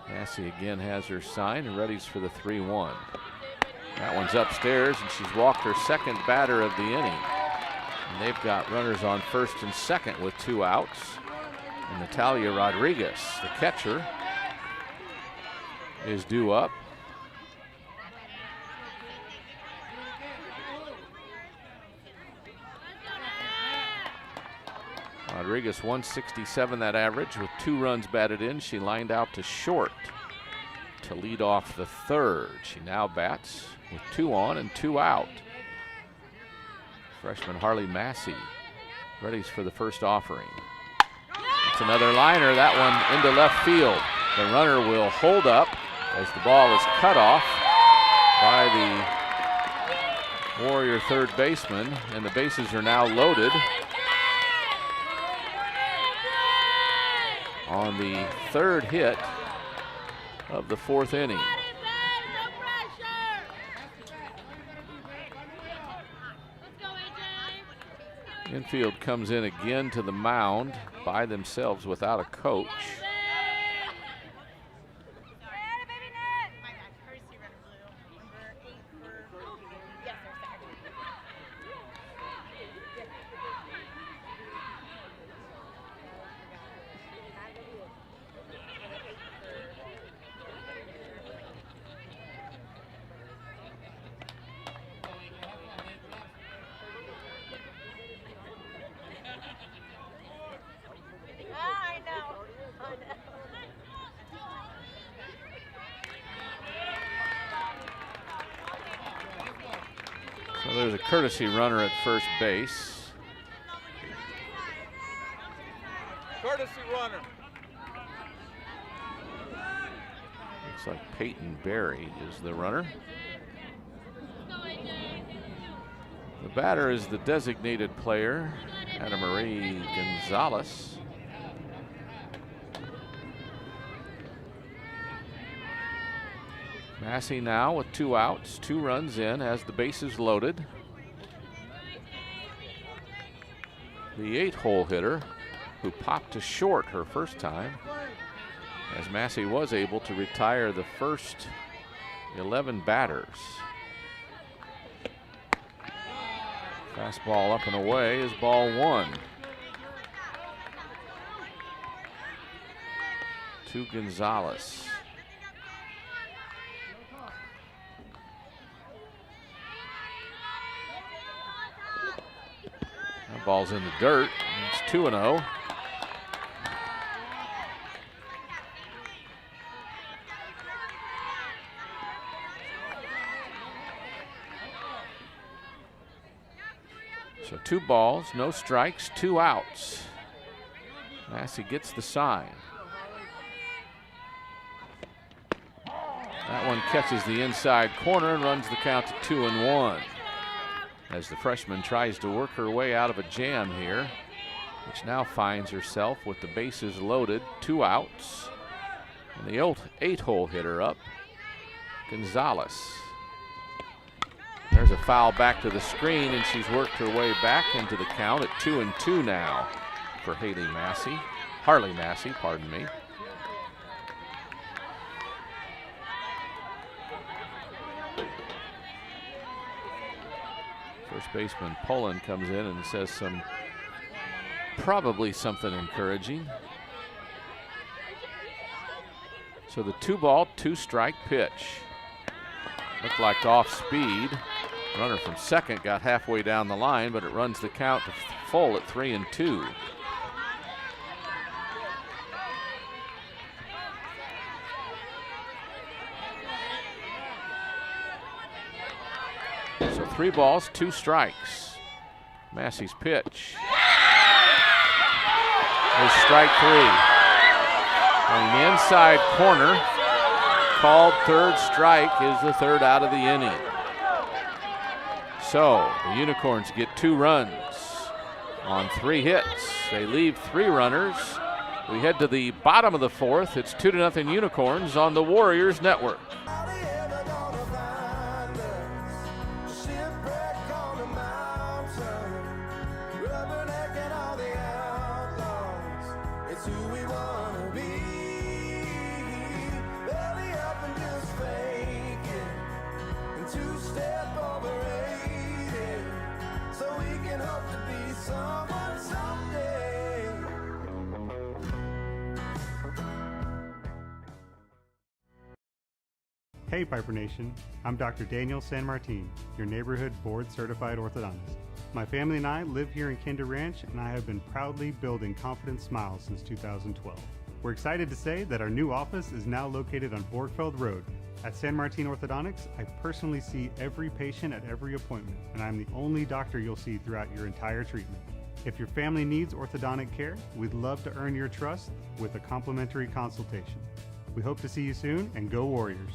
Massey again has her sign and readies for the 3-1. That one's upstairs, and she's walked her second batter of the inning. And they've got runners on first and second with 2 outs. And Natalia Rodriguez, the catcher, is due up. Rodriguez 167 that average with 2 runs batted in. She lined out to short to lead off the third. She now bats with 2 on and 2 out. Freshman Harley Massey ready for the first offering. It's another liner, that one into left field. The runner will hold up as the ball is cut off by the Warrior third baseman, and the bases are now loaded on the third hit of the 4th inning. Infield comes in again to the mound by themselves without a coach. So there's a courtesy runner at first base. Courtesy runner. Looks like Peyton Berry is the runner. The batter is the designated player, Ana Marie Gonzalez. Massey now with 2 outs, 2 runs in, has the bases loaded. The 8-hole hitter who popped to short her first time, as Massey was able to retire the first 11 batters. Fastball up and away is ball 1. To Gonzalez. That ball's in the dirt. It's 2-0. So 2 balls, no strikes, 2 outs. Massey gets the sign. That one catches the inside corner and runs the count to 2-1. As the freshman tries to work her way out of a jam here, which now finds herself with the bases loaded, 2 outs. And the 8-hole hitter up, Gonzalez. There's a foul back to the screen, and she's worked her way back into the count at 2-2 now for Harley Massey, pardon me. First baseman Poland comes in and says probably something encouraging. So the 2-ball, 2-strike pitch. Looked like off speed. Runner from second got halfway down the line, but it runs the count to full at 3-2. So 3 balls, 2 strikes. Massey's pitch is strike 3. On the inside corner, called third strike, is the 3rd out of the inning. So the Unicorns get 2 runs on 3 hits. They leave 3 runners. We head to the bottom of the 4th. It's 2-0 Unicorns on the Warriors Network. Two Hey Piper Nation, I'm Dr. Daniel San Martin, your neighborhood board-certified orthodontist. My family and I live here in Kinder Ranch, and I have been proudly building confident smiles since 2012. We're excited to say that our new office is now located on Braunfels Road. At San Martin Orthodontics, I personally see every patient at every appointment, and I'm the only doctor you'll see throughout your entire treatment. If your family needs orthodontic care, we'd love to earn your trust with a complimentary consultation. We hope to see you soon, and go Warriors!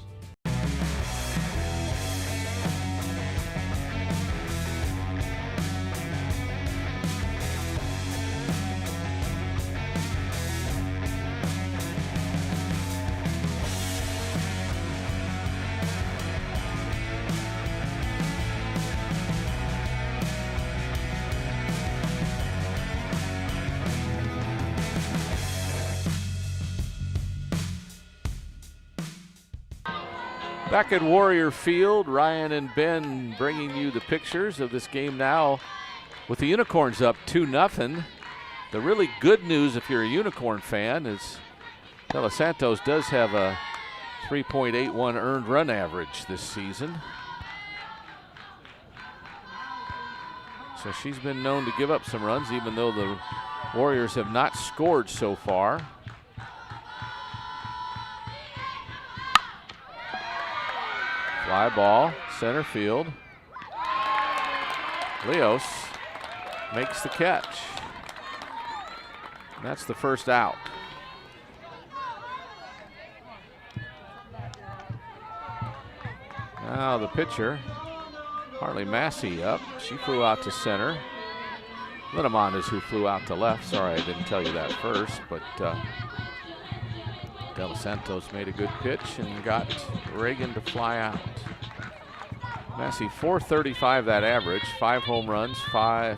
Back at Warrior Field, Ryan and Ben bringing you the pictures of this game now with the Unicorns up 2-0. The really good news if you're a Unicorn fan is De Los Santos does have a 3.81 earned run average this season. So she's been known to give up some runs even though the Warriors have not scored so far. Fly ball, center field. Leos makes the catch. And that's the first out. Now the pitcher, Harley Massey up. She flew out to center. Linnemann is who flew out to left. Sorry, I didn't tell you that first, but De Los Santos made a good pitch and got Reagan to fly out. Massey, 435 that average, 5 home runs,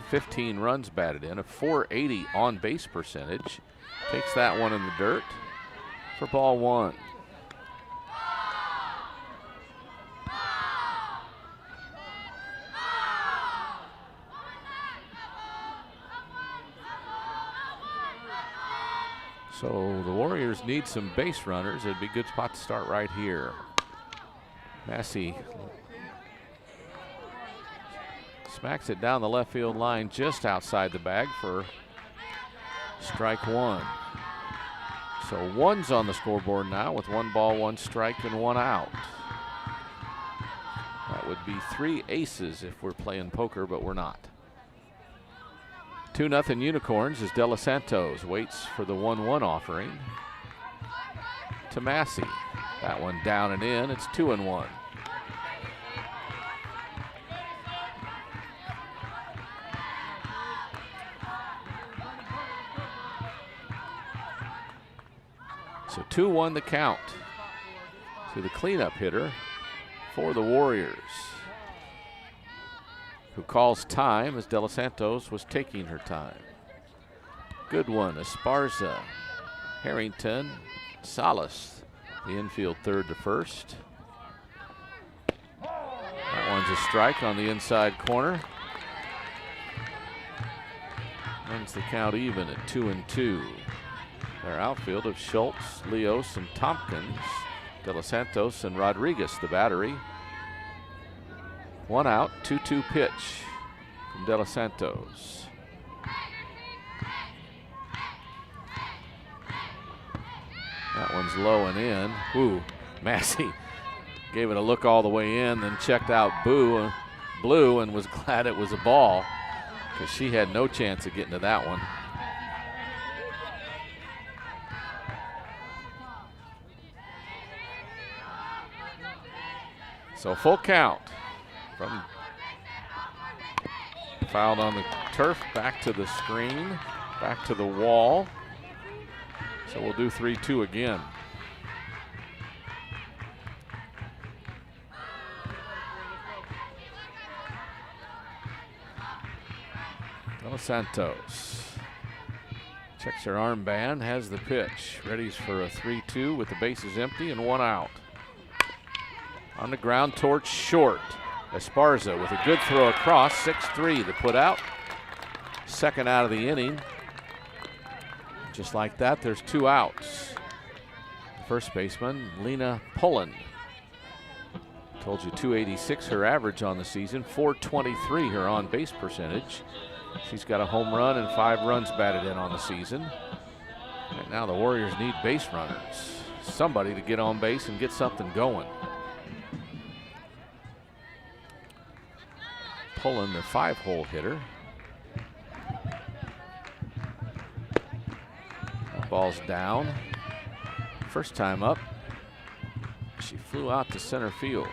15 runs batted in, a 480 on base percentage. Takes that one in the dirt for ball 1. So the Warriors need some base runners. It'd be a good spot to start right here. Massey smacks it down the left field line just outside the bag for strike 1. So 1's on the scoreboard now with 1 ball, 1 strike, and 1 out. That would be 3 aces if we're playing poker, but we're not. 2-0 Unicorns as De Los Santos waits for the 1-1 offering to Massey. That one down and in. It's 2-1. So 2-1 the count to the cleanup hitter for the Warriors, who calls time as De Los Santos was taking her time. Good one, Esparza, Harrington, Salas, the infield third to first. That one's a strike on the inside corner. Runs the count even at 2-2. Their outfield of Schultz, Leos, and Tompkins, De Los Santos and Rodriguez, the battery. 1 out, 2-2 pitch from De Los Santos. That one's low and in. Ooh, Massey gave it a look all the way in, then checked out Blue and was glad it was a ball because she had no chance of getting to that one. So full count from fouled on the turf, back to the screen, back to the wall. So we'll do 3-2 again. De Los Santos checks her armband, has the pitch, readies for a 3-2 with the bases empty and 1 out. On the ground towards short. Esparza with a good throw across, 6-3 to put out. Second out of the inning. Just like that, there's 2 outs. First baseman, Lena Pullen. Told you 286 her average on the season, 423 her on base percentage. She's got a home run and 5 runs batted in on the season. Right now the Warriors need base runners. Somebody to get on base and get something going. Pulling the 5-hole hitter. That ball's down. First time up, she flew out to center field.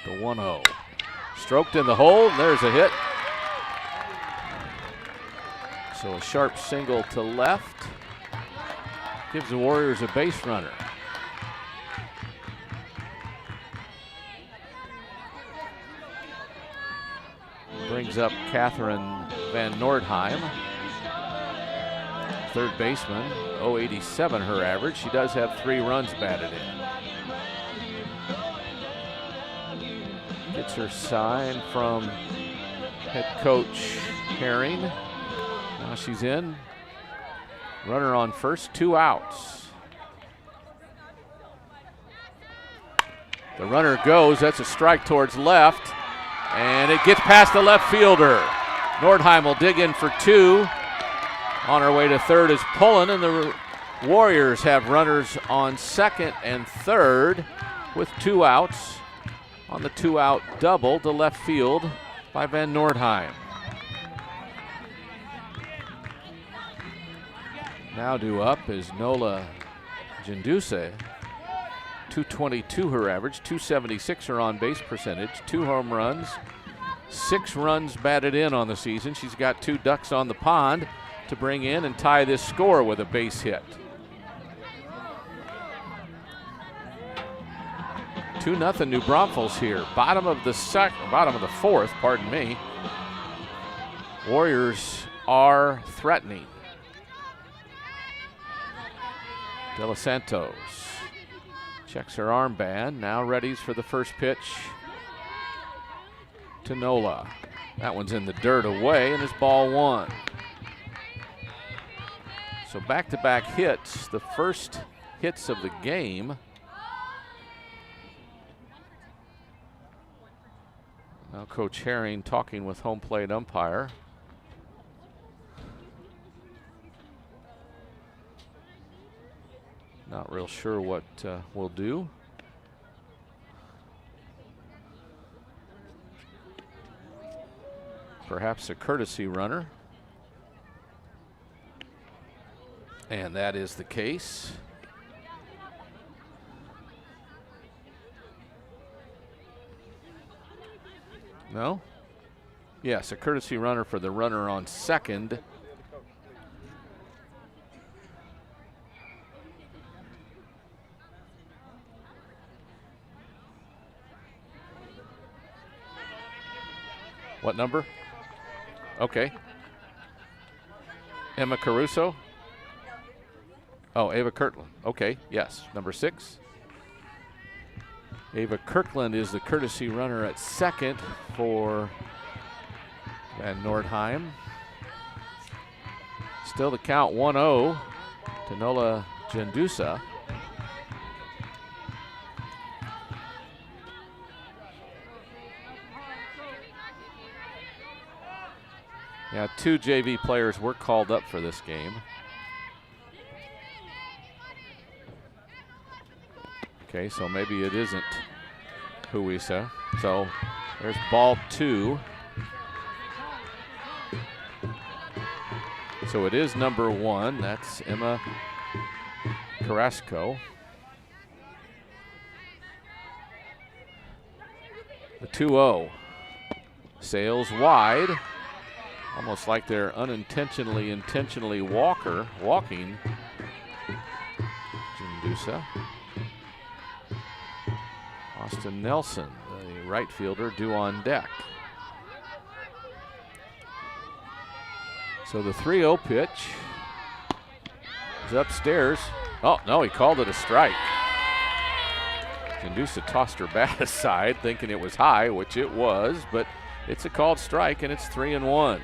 The 1-0. Stroked in the hole, and there's a hit. So a sharp single to left gives the Warriors a base runner. Brings up Catherine Van Nordheim, third baseman, 087 her average. She does have 3 runs batted in. Gets her sign from head coach Herring. Now she's in. Runner on first, 2 outs. The runner goes, that's a strike towards left, and it gets past the left fielder. Nordheim will dig in for 2. On her way to third is Pullen, and the Warriors have runners on second and third with 2 outs on the 2-out double to left field by Van Nordheim. Now due up is Nola Jinduse. 222 her average, 276 her on base percentage, 2 home runs, 6 runs batted in on the season. She's got 2 ducks on the pond to bring in and tie this score with a base hit. 2-0 New Braunfels here. Bottom of the 4th, pardon me. Warriors are threatening. De Los Santos checks her armband, now readies for the first pitch to Nola. That one's in the dirt away and is ball 1. So back-to-back hits, the first hits of the game. Now Coach Herring talking with home plate umpire. Not real sure what we'll do. Perhaps a courtesy runner. And that is the case. No? Yes, a courtesy runner for the runner on second. What number? Okay. Emma Caruso. Oh, Ava Kirkland. Okay, yes, number 6. Ava Kirkland is the courtesy runner at second for Van Nordheim. Still the count 1-0 to Nola Jendusa. Yeah, 2 JV players were called up for this game. Okay, so maybe it isn't Huisa. So there's ball 2. So it is number 1. That's Emma Carrasco. The 2-0. Sails wide. Almost like they're intentionally walking. Jindusa. Austin Nelson, the right fielder, due on deck. So the 3-0 pitch is upstairs. Oh, no, he called it a strike. Jindusa tossed her bat aside, thinking it was high, which it was, but It's a called strike, and it's 3-1.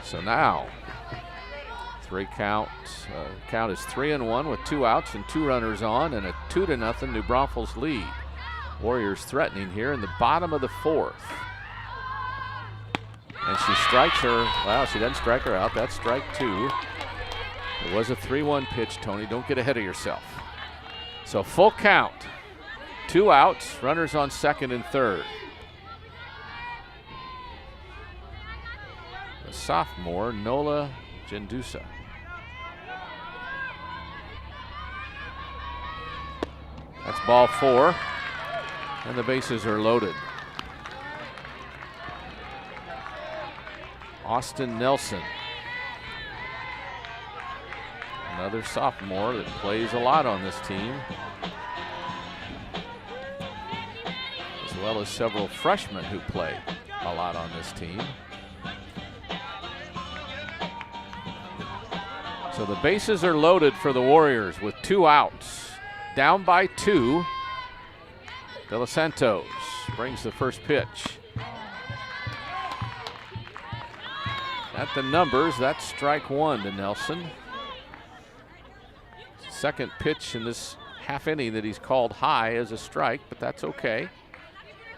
So now, count is 3-1 with 2 outs and 2 runners on, and a 2-0 New Braunfels lead. Warriors threatening here in the bottom of the 4th. And she strikes her. Wow, she doesn't strike her out. That's strike 2. It was a 3-1 pitch, Tony. Don't get ahead of yourself. So full count. 2 outs, runners on second and third. The sophomore, Nola Gendusa. That's ball 4, and the bases are loaded. Austin Nelson, another sophomore that plays a lot on this team, as well as several freshmen who play a lot on this team. So the bases are loaded for the Warriors with 2 outs. Down by 2. De Los Santos brings the first pitch. At the numbers, that's strike 1 to Nelson. Second pitch in this half inning that he's called high as a strike, but that's okay.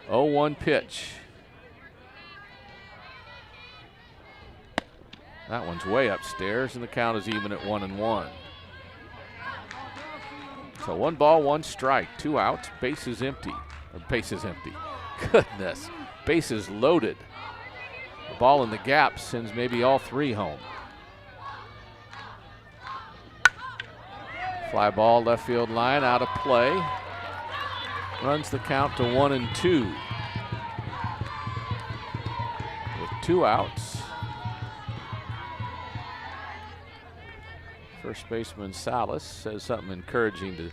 0-1 pitch. That one's way upstairs, and the count is even at 1-1. So 1 ball, 1 strike, 2 outs, bases empty. Or bases empty. Goodness, bases loaded. The ball in the gap sends maybe all 3 home. Fly ball left field line, out of play. Runs the count to 1-2. With 2 outs. First baseman Salas says something encouraging to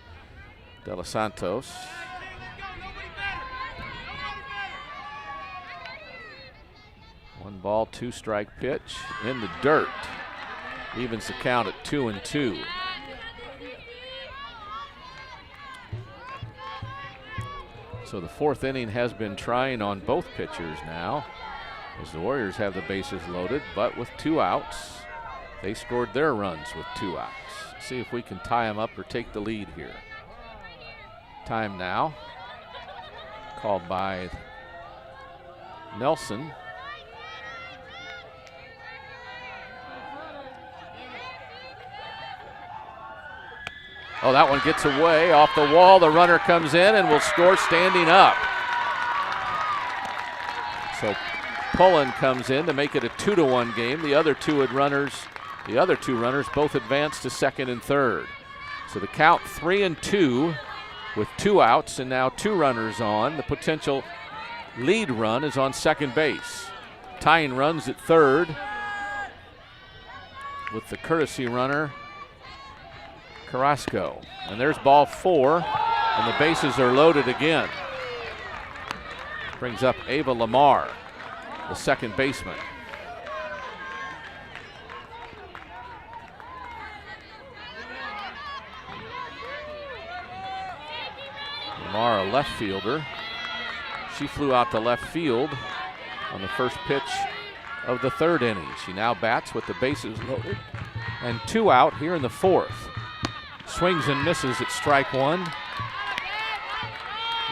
De Los Santos. One ball, 2 strike pitch in the dirt. Evens the count at 2-2. So the 4th inning has been trying on both pitchers now, as the Warriors have the bases loaded, but with 2 outs. They scored their runs with 2 outs. See if we can tie them up or take the lead here. Time now. Called by Nelson. Oh, that one gets away off the wall. The runner comes in and will score standing up. So Pullen comes in to make it a 2-1 game. The other two runners both advanced to second and third. So the count 3-2 with 2 outs and now 2 runners on. The potential lead run is on second base. Tying runs at third with the courtesy runner Carrasco. And there's ball 4, and the bases are loaded again. Brings up Ava Lamar, the second baseman. Lamar, a left fielder. She flew out to left field on the first pitch of the 3rd inning. She now bats with the bases loaded and 2 out here in the 4th. Swings and misses at strike 1.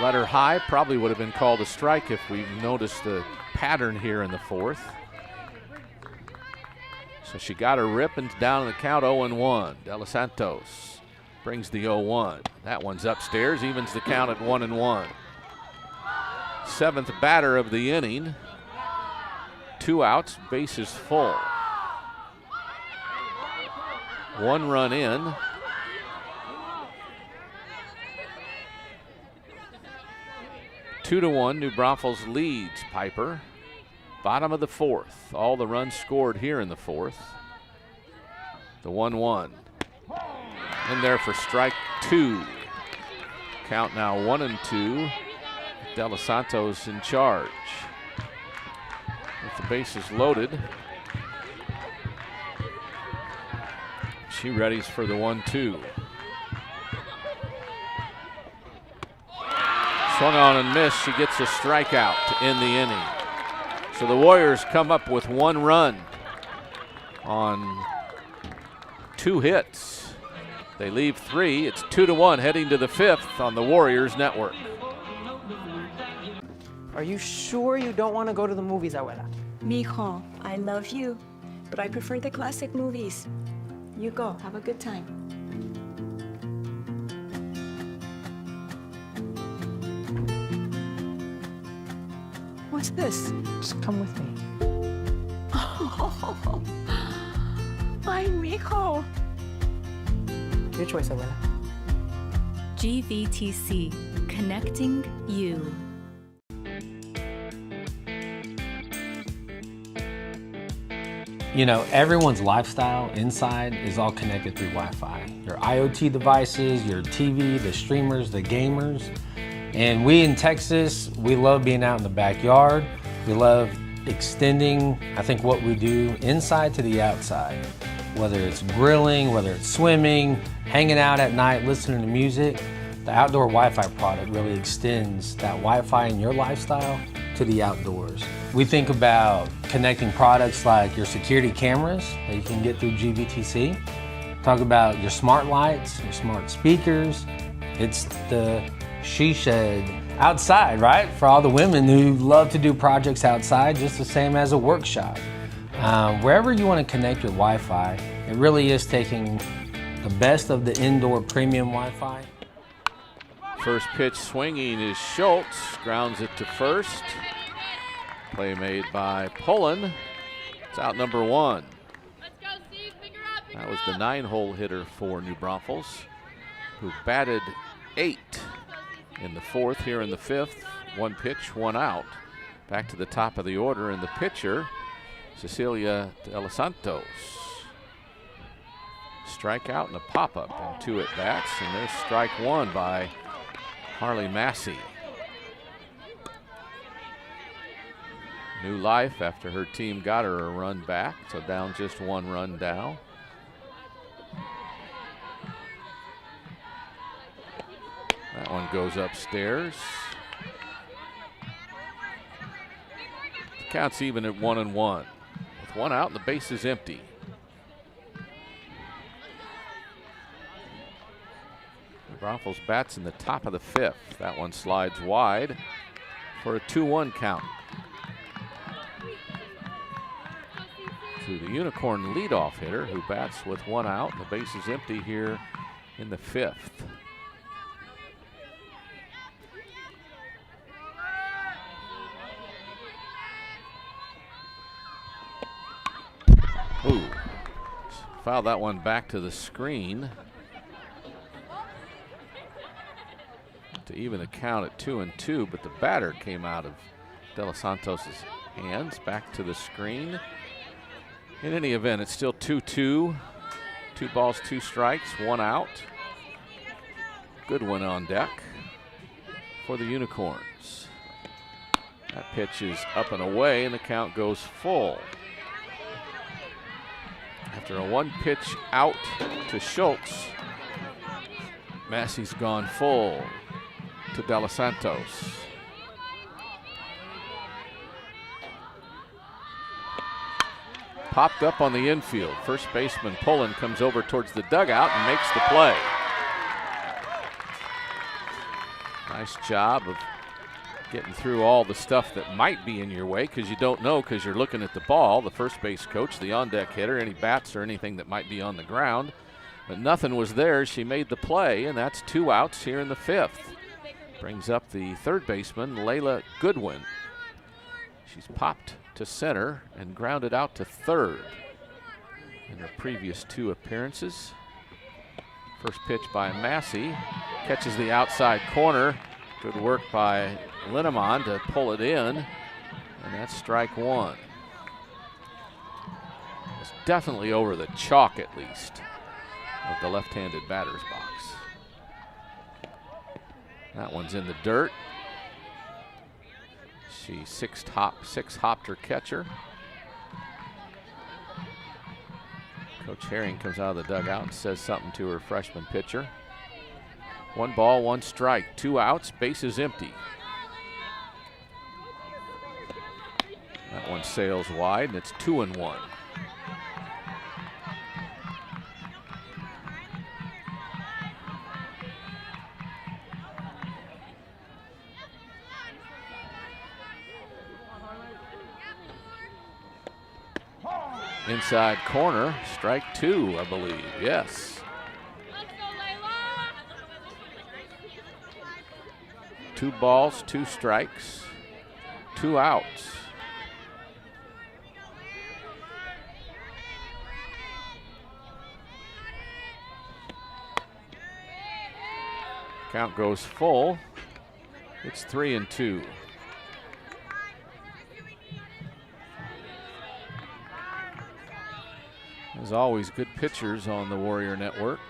Let her high, probably would have been called a strike if we noticed the pattern here in the 4th. So she got her rip and down in the count 0-1. De Los Santos brings the 0-1. That one's upstairs, evens the count at 1-1. 7th batter of the inning. 2 outs, bases full. 1 run in. Two to 1, New Braunfels leads Pieper. Bottom of the 4th. All the runs scored here in the 4th. The 1-1. In there for strike 2. Count now 1-2. De Los Santos in charge. With the bases loaded. She readies for the 1-2. Swung on and missed. She gets a strikeout to end the inning. So the Warriors come up with 1 run on 2 hits. They leave 3. It's 2-1 heading to the 5th on the Warriors Network. Are you sure you don't want to go to the movies, Abuela? Mijo, I love you, but I prefer the classic movies. You go. Have a good time. What's this? Just come with me. Oh, ay, mijo. Your choice, Abuela. GVTC, connecting you. You know, everyone's lifestyle inside is all connected through Wi-Fi. Your IoT devices, your TV, the streamers, the gamers. And we in Texas, we love being out in the backyard. We love extending, I think, what we do inside to the outside. Whether it's grilling, whether it's swimming, hanging out at night, listening to music, the outdoor Wi-Fi product really extends that Wi-Fi in your lifestyle to the outdoors. We think about connecting products like your security cameras that you can get through GVTC. Talk about your smart lights, your smart speakers. It's the she shed outside, right? For all the women who love to do projects outside, just the same as a workshop. Wherever you want to connect your Wi-Fi, it really is taking the best of the indoor premium Wi-Fi. First pitch swinging is Schultz, grounds it to first. Play made by Pullen. It's out number 1. That was the 9-hole hitter for New Braunfels, who batted 8 in the 4th, here in the 5th. 1 pitch, 1 out. Back to the top of the order, and the pitcher, Cecilia de los Santos. Strikeout and a pop-up and 2 at-bats, and there's strike 1 by Harley Massey. New life after her team got her a run back, so down just 1 run down. That one goes upstairs. The count's even at 1-1. With 1 out and the base is empty. Braunfels bats in the top of the 5th. That one slides wide for a 2-1 count. To the Unicorn leadoff hitter, who bats with 1 out. The base is empty here in the 5th. Ooh, fouled that one back to the screen to even the count at 2-2, but the batter came out of De Los Santos's hands. Back to the screen. In any event, it's still 2-2. 2 balls, 2 strikes, 1 out. Goodwin on deck for the Unicorns. That pitch is up and away, and the count goes full. After a 1-pitch out to Schultz, Massey's gone full to De Los Santos. Popped up on the infield. First baseman Pullen comes over towards the dugout and makes the play. Nice job of getting through all the stuff that might be in your way, because you don't know, because you're looking at the ball. The first base coach, the on-deck hitter, any bats or anything that might be on the ground. But nothing was there. She made the play, and that's 2 outs here in the 5th. Brings up the third baseman, Layla Goodwin. She's popped to center and grounded out to third in her previous 2 appearances. First pitch by Massey, catches the outside corner. Good work by Linnemann to pull it in, and that's strike 1. It's definitely over the chalk, at least, of the left-handed batter's box. That one's in the dirt. She six-hopped her catcher. Coach Herring comes out of the dugout and says something to her freshman pitcher. 1 ball, 1 strike, 2 outs, bases empty. That one sails wide, and it's 2-1. Inside corner, strike 2, I believe. Yes. 2 balls, 2 strikes, 2 outs. Count goes full. It's 3-2. As always, good pitchers on the Warrior Network.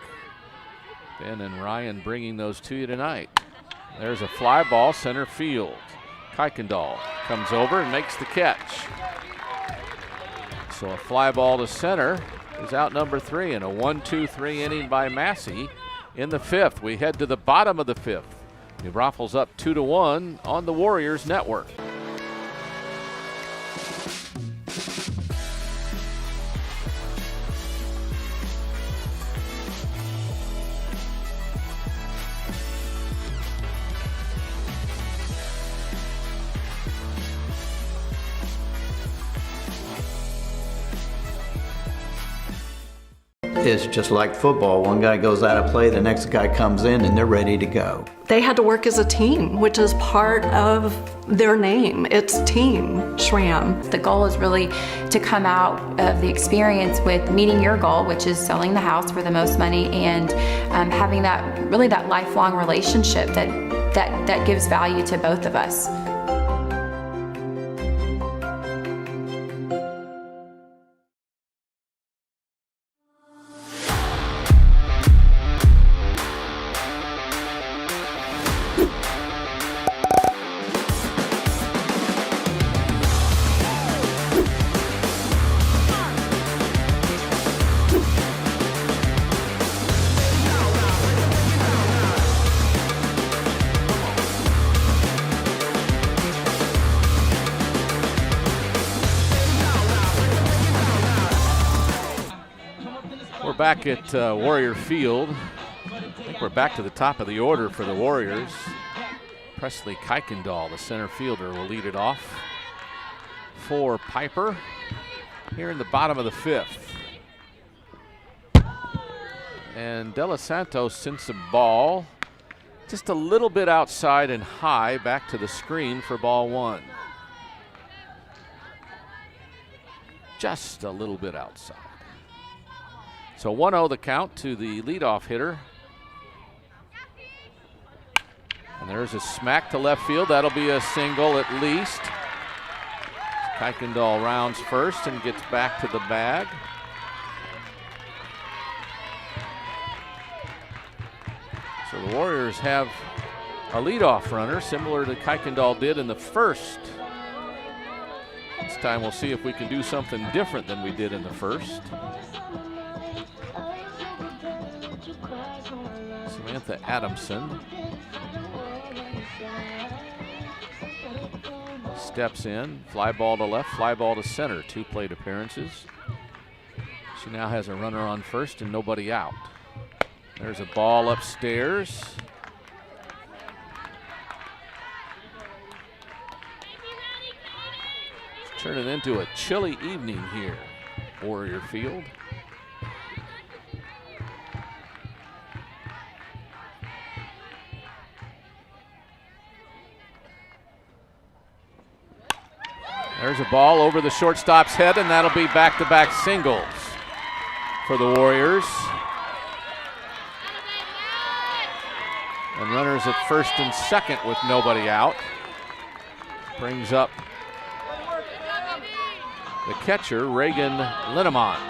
Ben and Ryan bringing those to you tonight. There's a fly ball, center field. Kuykendall comes over and makes the catch. So a fly ball to center is out number 3 in a 1-2-3 inning by Massey. In the 5th, we head to the bottom of the 5th. New Braunfels up 2-1 on the Warriors Network. It's just like football. One guy goes out of play, the next guy comes in, and they're ready to go. They had to work as a team, which is part of their name. It's Team SRAM. The goal is really to come out of the experience with meeting your goal, which is selling the house for the most money, and having that lifelong relationship that gives value to both of us. Back at Warrior Field. I think we're back to the top of the order for the Warriors. Presley Kuykendall, the center fielder, will lead it off for Pieper here in the bottom of the 5th. And De Los Santos sends a ball just a little bit outside and high back to the screen for ball 1. Just a little bit outside. So 1-0 the count to the leadoff hitter. And there's a smack to left field. That'll be a single at least. Kuykendall rounds first and gets back to the bag. So the Warriors have a leadoff runner similar to Kuykendall did in the first. This time we'll see if we can do something different than we did in the first. Samantha Adamson steps in, fly ball to left, fly ball to center, 2 plate appearances. She now has a runner on first and nobody out. There's a ball upstairs. It's turning into a chilly evening here, Warrior Field. There's a ball over the shortstop's head, and that'll be back-to-back singles for the Warriors. And runners at first and second with nobody out. Brings up the catcher, Reagan Linneman.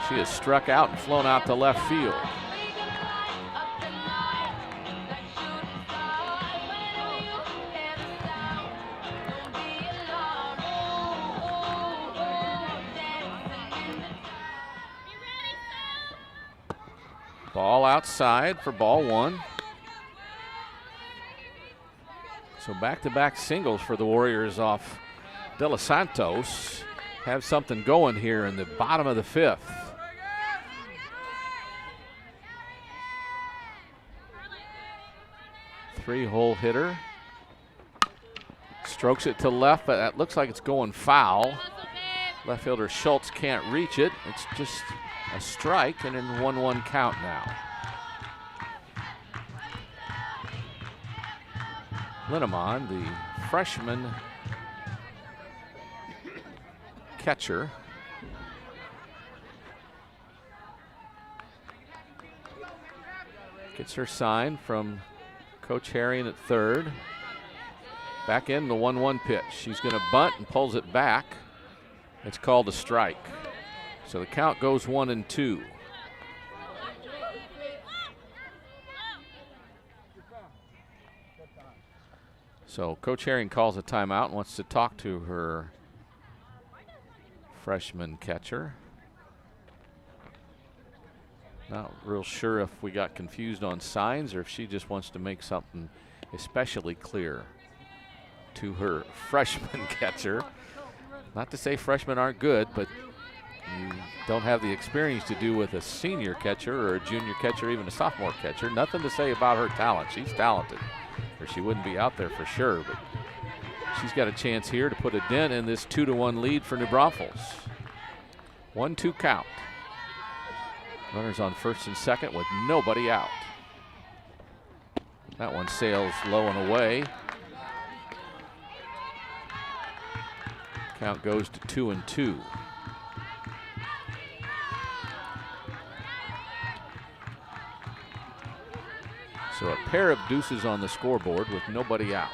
She has struck out and flown out to left field. Ball outside for ball 1. So back-to-back singles for the Warriors off De Los Santos. Have something going here in the bottom of the 5th. Three-hole hitter. Strokes it to left, but that looks like it's going foul. Left fielder Schultz can't reach it. It's just a strike and in 1-1 count now. Linnemann, the freshman catcher. Gets her sign from Coach Herring at third. Back in the 1-1 pitch. She's going to bunt and pulls it back. It's called a strike. So the count goes 1-2. So Coach Herring calls a timeout and wants to talk to her freshman catcher. Not real sure if we got confused on signs or if she just wants to make something especially clear to her freshman catcher. Not to say freshmen aren't good, but you don't have the experience to do with a senior catcher or a junior catcher, even a sophomore catcher. Nothing to say about her talent. She's talented, or she wouldn't be out there for sure. But she's got a chance here to put a dent in this 2-1 lead for New Braunfels. 1-2 count. Runners on first and second with nobody out. That one sails low and away. Count goes to 2-2. So a pair of deuces on the scoreboard with nobody out.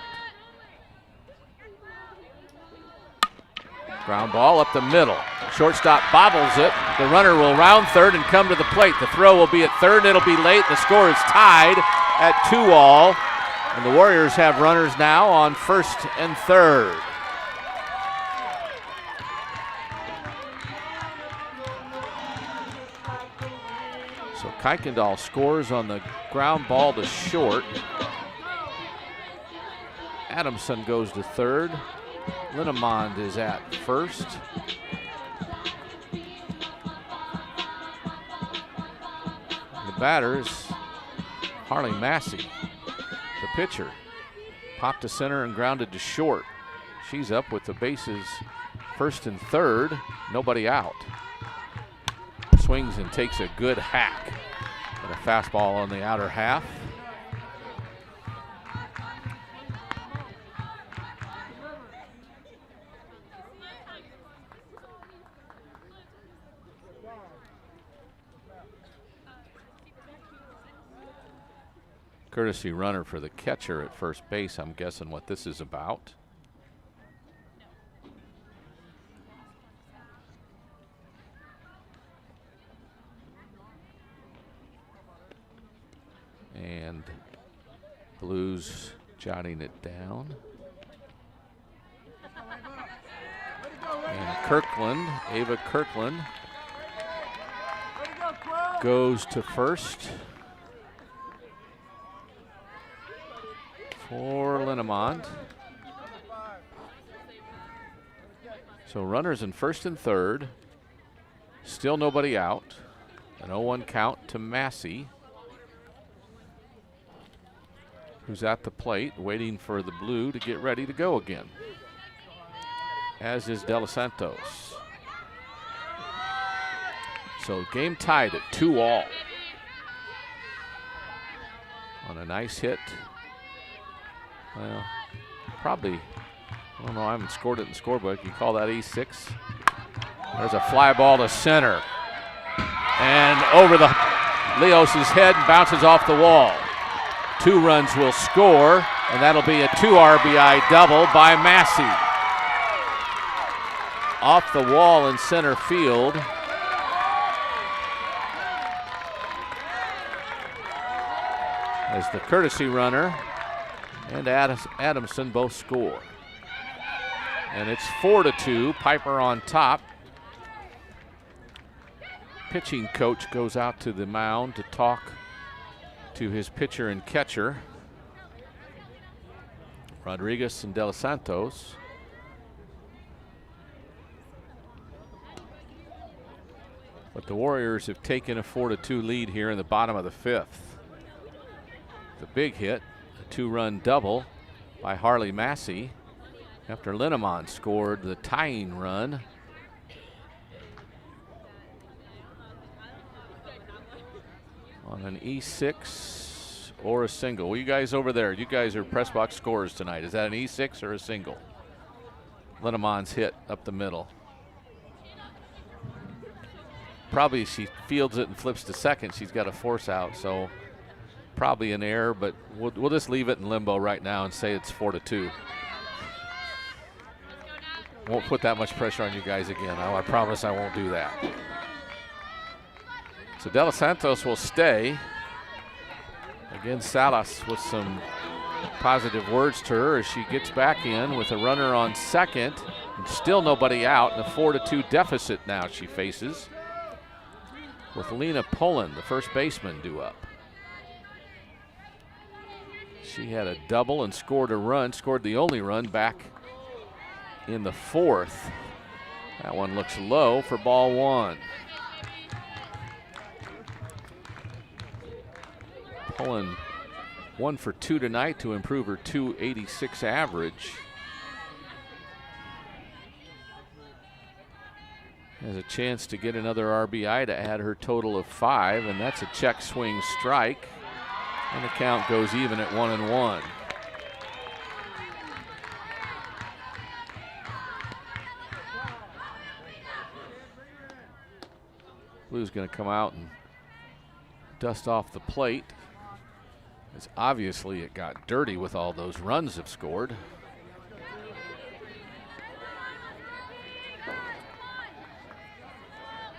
Ground ball up the middle. Shortstop bobbles it. The runner will round third and come to the plate. The throw will be at third. It'll be late. The score is tied at 2-all. And the Warriors have runners now on first and third. So Kuykendall scores on the ground ball to short. Adamson goes to third. Linnemann is at first. The batter is Harley Massey. The pitcher popped to center and grounded to short. She's up with the bases first and third. Nobody out. Swings and takes a good hack at a fastball on the outer half. Courtesy runner for the catcher at first base. I'm guessing what this is about. And Blues jotting it down. And Kirkland, Ava Kirkland, goes to first for Linnemann. So runners in first and third. Still nobody out. An 0-1 count to Massey, who's at the plate waiting for the blue to get ready to go again, as is De Los Santos. So game tied at 2-all. On a nice hit. Well, probably, I don't know, I haven't scored it in the scorebook. You call that E6? There's a fly ball to center. And over the Leos's head and bounces off the wall. 2 runs will score, and that'll be a 2 RBI double by Massey. Off the wall in center field. As the courtesy runner and Adamson both score. And it's 4-2, Pieper on top. Pitching coach goes out to the mound to talk to his pitcher and catcher. Rodriguez and De Los Santos. But the Warriors have taken a 4-2 lead here in the bottom of the 5th. The big hit, a 2-run double by Harley Massey after Linneman scored the tying run. On an E6 or a single. Well, you guys over there, you guys are press box scorers tonight. Is that an E6 or a single? Linneman's hit up the middle. Probably she fields it and flips to second. She's got a force out, so probably an error, but we'll just leave it in limbo right now and say it's 4-2. Won't put that much pressure on you guys again. I promise I won't do that. So De Los Santos will stay. Again, Salas with some positive words to her as she gets back in with a runner on second. And still nobody out, and a 4-2 deficit now she faces, with Lena Pullen, the first baseman, due up. She had a double and scored a run, scored the only run back in the 4th. That one looks low for ball 1. Pullen 1 for 2 tonight to improve her .286 average. Has a chance to get another RBI to add her total of 5, and that's a check swing strike. And the count goes even at 1-1. Blue's going to come out and dust off the plate, as obviously it got dirty with all those runs have scored.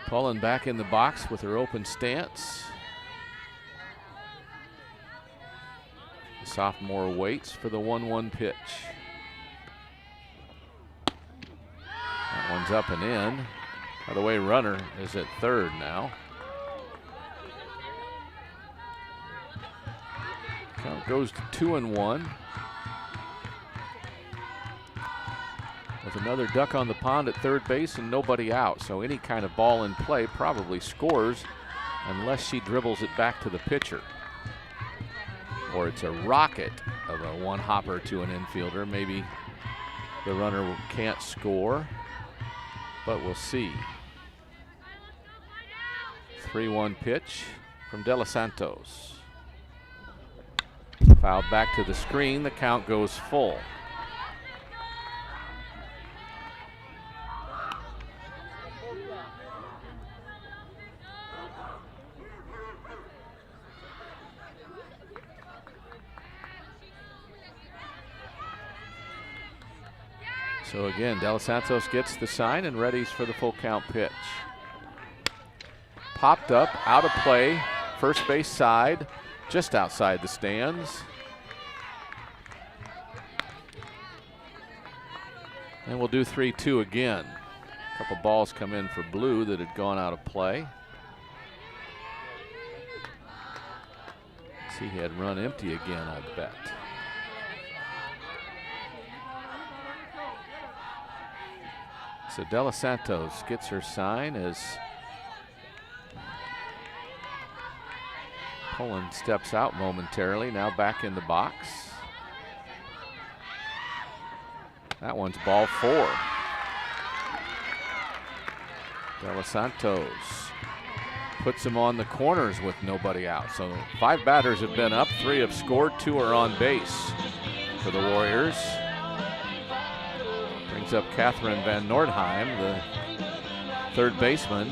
Pullen back in the box with her open stance. The sophomore waits for the 1-1 pitch. That one's up and in. By the way, runner is at third now. Count goes to 2-1. With another duck on the pond at third base and nobody out. So any kind of ball in play probably scores unless she dribbles it back to the pitcher. Or it's a rocket of a one-hopper to an infielder. Maybe the runner can't score, but we'll see. 3-1 pitch from De Los Santos. Fouled back to the screen. The count goes full. So again, De Los Santos gets the sign and readies for the full count pitch. Popped up, out of play, first base side, just outside the stands. And we'll do 3-2 again. A couple balls come in for Blue that had gone out of play. See, he had run empty again, I bet. So De Los Santos gets her sign as Pullen steps out momentarily, now back in the box. That one's ball 4. De Los Santos puts him on the corners with nobody out. So 5 batters have been up, 3 have scored, 2 are on base for the Warriors. Brings up Catherine Van Nordheim, the third baseman.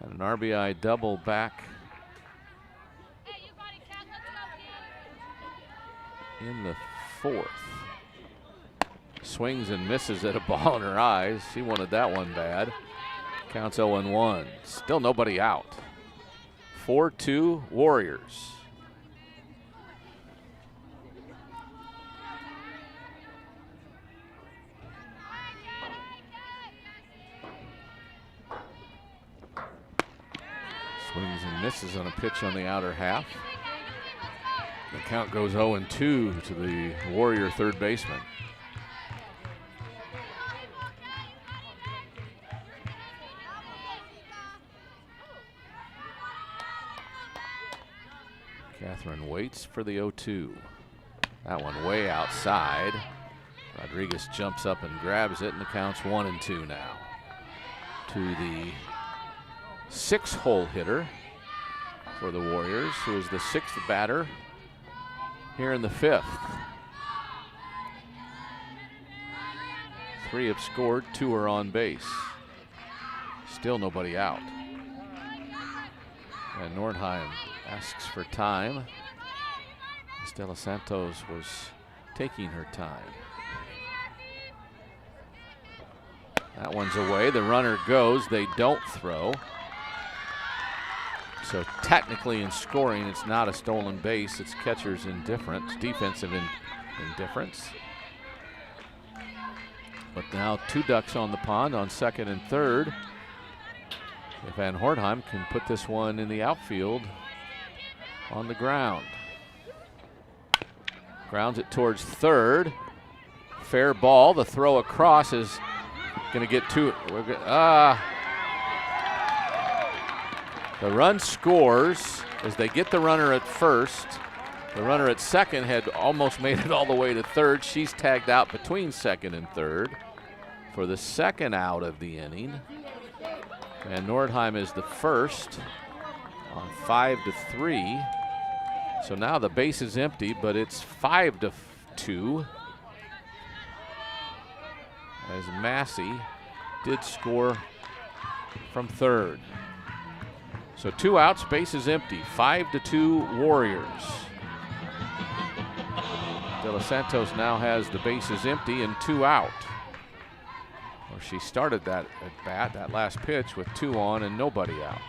And an RBI double back in the 4th. Swings and misses at a ball in her eyes. She wanted that one bad. Counts 0-1. Still nobody out. 4-2 Warriors. Swings and misses on a pitch on the outer half. The count goes 0-2 to the Warrior third baseman. Catherine waits for the 0-2. That one way outside. Rodriguez jumps up and grabs it, and the count's 1-2 now. To the 6-hole hitter for the Warriors, who is the 6th batter here in the 5th. 3 have scored, 2 are on base. Still nobody out. And Nordheim asks for time. Estela Santos was taking her time. That one's away. The runner goes. They don't throw. So technically in scoring, it's not a stolen base. It's catcher's indifference, defensive indifference. But now 2 ducks on the pond on 2nd and 3rd. If Van Hortheim can put this one in the outfield on the ground. Grounds it towards 3rd. Fair ball. The throw across is going to get to it. The run scores as they get the runner at 1st. The runner at 2nd had almost made it all the way to 3rd. She's tagged out between 2nd and 3rd for the 2nd out of the inning. And Nordheim is the 1st on 5-3. So now the base is empty, but it's 5-2. As Massey did score from 3rd. So 2 outs, base is empty. 5-2 Warriors. De Los Santos now has the bases empty and 2 out. Or she started that at bat, that last pitch, with 2 on and nobody out.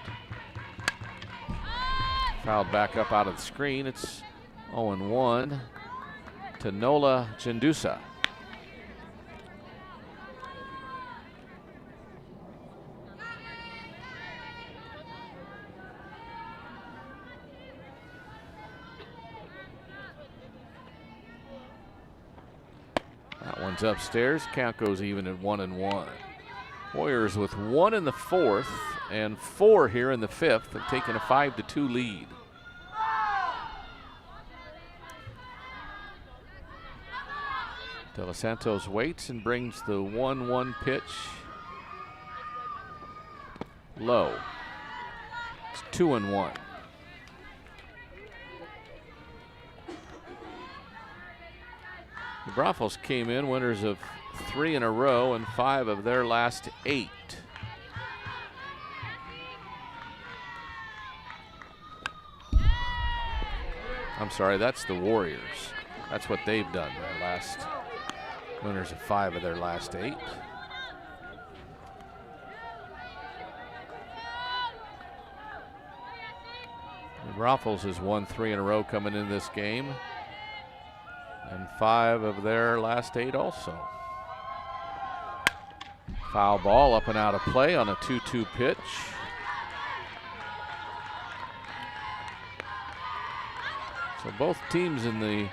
Fouled back up out of the screen. It's 0-1 to Nola Gendusa. That one's upstairs. Count goes even at 1-1. Warriors with 1 in the 4th and 4 here in the 5th have taken a 5-2 lead. De Los Santos waits and brings the 1-1 pitch low. It's 2-1. The Braunfels came in winners of 3 in a row and 5 of their last 8. I'm sorry, that's the Warriors. That's what they've done. Their last winners of 5 of their last 8. The Braunfels has won 3 in a row coming in this game. And 5 of their last 8 also. Foul ball up and out of play on a 2-2 pitch. So both teams in the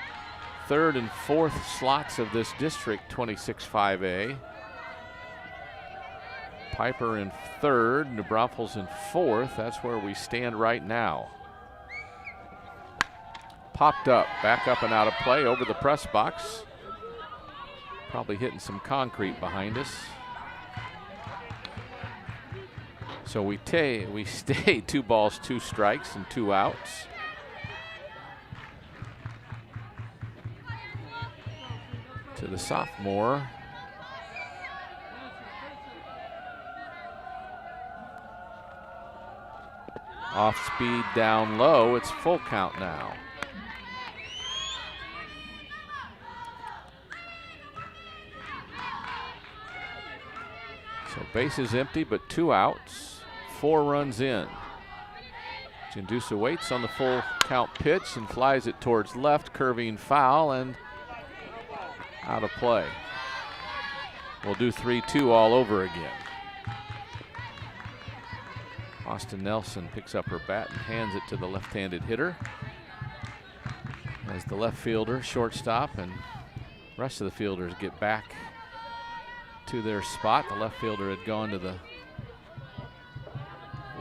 3rd and 4th slots of this district 26-5A. Pieper in 3rd, New Braunfels in 4th. That's where we stand right now. Popped up, back up and out of play over the press box. Probably hitting some concrete behind us. So we stay 2 balls, 2 strikes, and 2 outs. To the sophomore. Off speed down low, it's full count now. So base is empty, but 2 outs, 4 runs in. Gendusa waits on the full count pitch and flies it towards left, curving foul and out of play. We'll do 3-2 all over again. Austin Nelson picks up her bat and hands it to the left-handed hitter. As the left fielder, shortstop, and the rest of the fielders get back to their spot. The left fielder had gone to the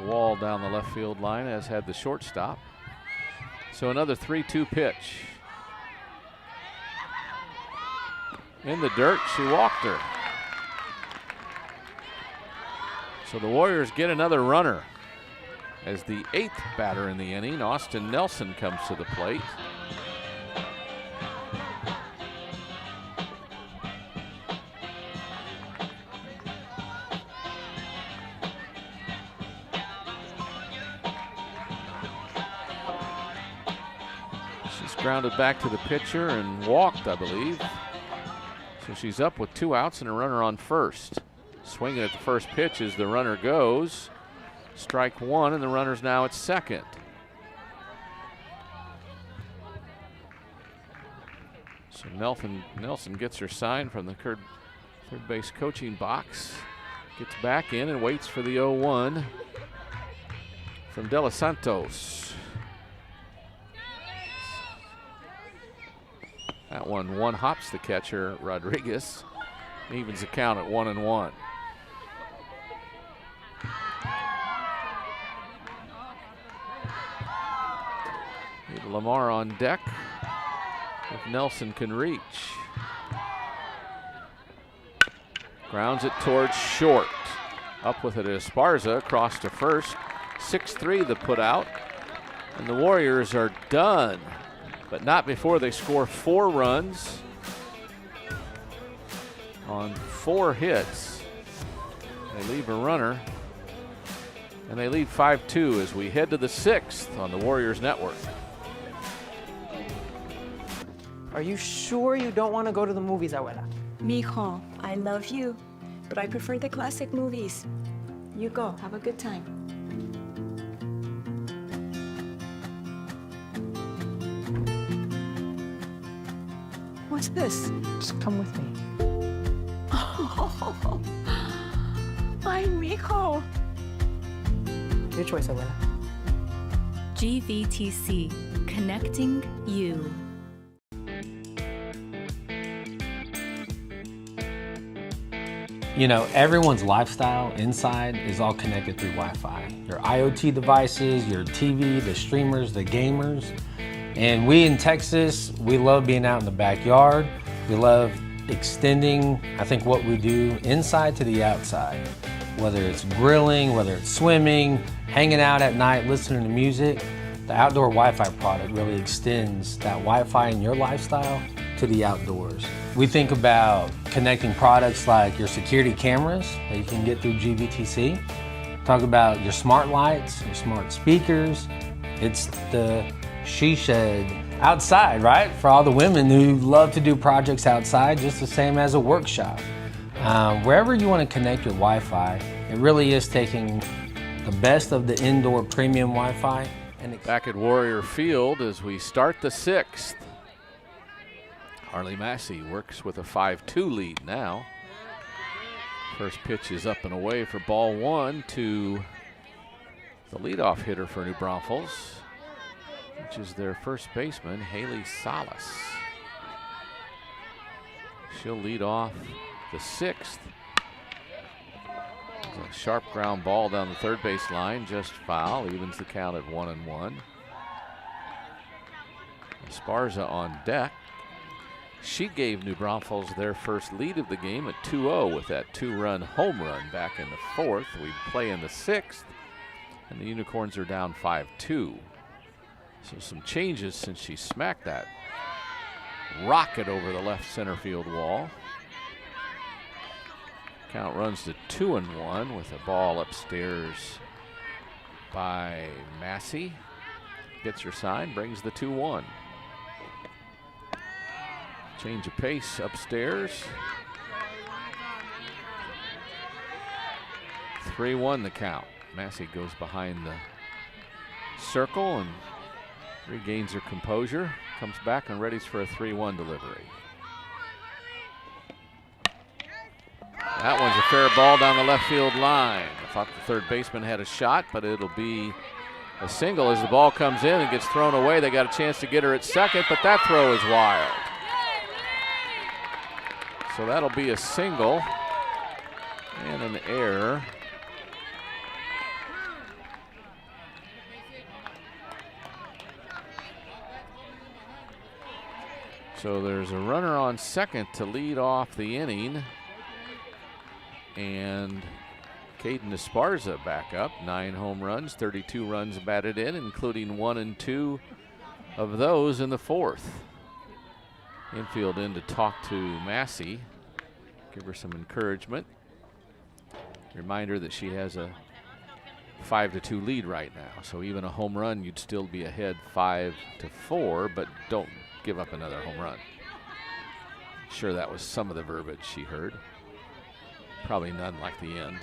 wall down the left field line, as had the shortstop. So another 3-2 pitch. In the dirt, she walked her. So the Warriors get another runner as the 8th batter in the inning, Austin Nelson, comes to the plate. She's grounded back to the pitcher and walked, I believe. So she's up with 2 outs and a runner on first. Swinging at the first pitch as the runner goes. Strike 1, and the runner's now at second. So Nelson gets her sign from the third base coaching box. Gets back in and waits for the 0-1 from De Los Santos. That one hops the catcher, Rodriguez. Evens the count at 1-1. Lamar on deck if Nelson can reach. Grounds it towards short. Up with it Esparza across to first. 6-3 the put out. And the Warriors are done, but not before they score 4 runs on 4 hits. They leave a runner, and they lead 5-2 as we head to the 6th on the Warriors Network. Are you sure you don't want to go to the movies, Abuela? Mijo, I love you, but I prefer the classic movies. You go, have a good time. What's this? Just come with me. Oh, ay, mijo. Your choice, Abuela. GVTC, connecting you. You know, everyone's lifestyle inside is all connected through Wi-Fi. Your IoT devices, your TV, the streamers, the gamers. And we in Texas, we love being out in the backyard. We love extending, I think, what we do inside to the outside. Whether it's grilling, whether it's swimming, hanging out at night, listening to music, the outdoor Wi-Fi product really extends that Wi-Fi in your lifestyle to the outdoors. We think about connecting products like your security cameras that you can get through GVTC. Talk about your smart lights, your smart speakers. It's the she shed outside, right? For all the women who love to do projects outside, just the same as a workshop. Wherever you want to connect your Wi-Fi, it really is taking the best of the indoor premium Wi-Fi. And back at Warrior Field as we start the 6th. Harley Massey works with a 5-2 lead now. First pitch is up and away for ball 1 to the leadoff hitter for New Braunfels, which is their first baseman, Haley Salas. She'll lead off the 6th. A sharp ground ball down the third base line, just foul, evens the count at 1-1. Esparza on deck. She gave New Braunfels their first lead of the game at 2-0 with that 2-run home run back in the 4th. We play in the 6th, and the Unicorns are down 5-2. So some changes since she smacked that rocket over the left center field wall. Count runs to 2-1 with a ball upstairs by Massey. Gets her sign, brings the 2-1. Change of pace upstairs. 3-1 the count. Massey goes behind the circle and regains her composure. Comes back and readies for a 3-1 delivery. That one's a fair ball down the left field line. Thought the third baseman had a shot, but it'll be a single as the ball comes in and gets thrown away. They got a chance to get her at second, but that throw is wild. So that'll be a single and an error. So there's a runner on second to lead off the inning. And Caden Esparza back up, 9 home runs, 32 runs batted in, including 1 and 2 of those in the fourth. Infield in to talk to Massey, give her some encouragement. Reminder that she has a 5-2 lead right now. So even a home run, you'd still be ahead 5-4, but don't give up another home run. Sure, that was some of the verbiage she heard. Probably none like the end.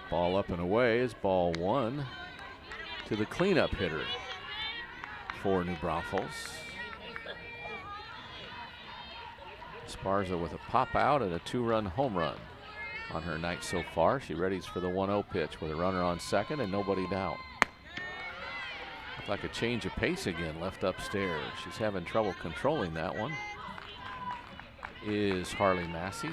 Ball up and away is ball 1 to the cleanup hitter for New Braunfels. Esparza with a pop out and a 2-run home run on her night so far. She readies for the 1-0 pitch with a runner on second and nobody down. Looked like a change of pace again left upstairs. She's having trouble controlling that one. Is Harley Massey.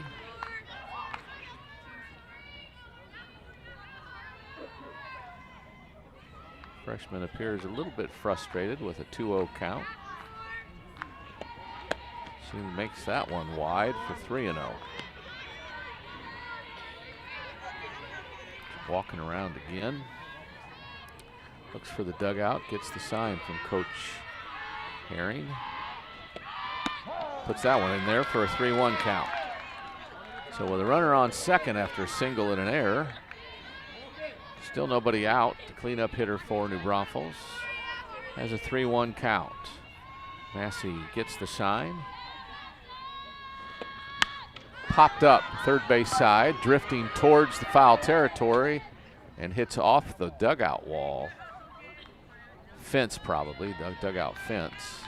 Freshman appears a little bit frustrated with a 2-0 count. She makes that one wide for 3-0. Walking around again. Looks for the dugout, gets the sign from Coach Herring. Puts that one in there for a 3-1 count. So with a runner on second after a single and an error, still nobody out. The cleanup hitter for New Braunfels has a 3-1 count. Massey gets the sign. Popped up third base side, drifting towards the foul territory and hits off the dugout wall. Fence probably, the dugout fence.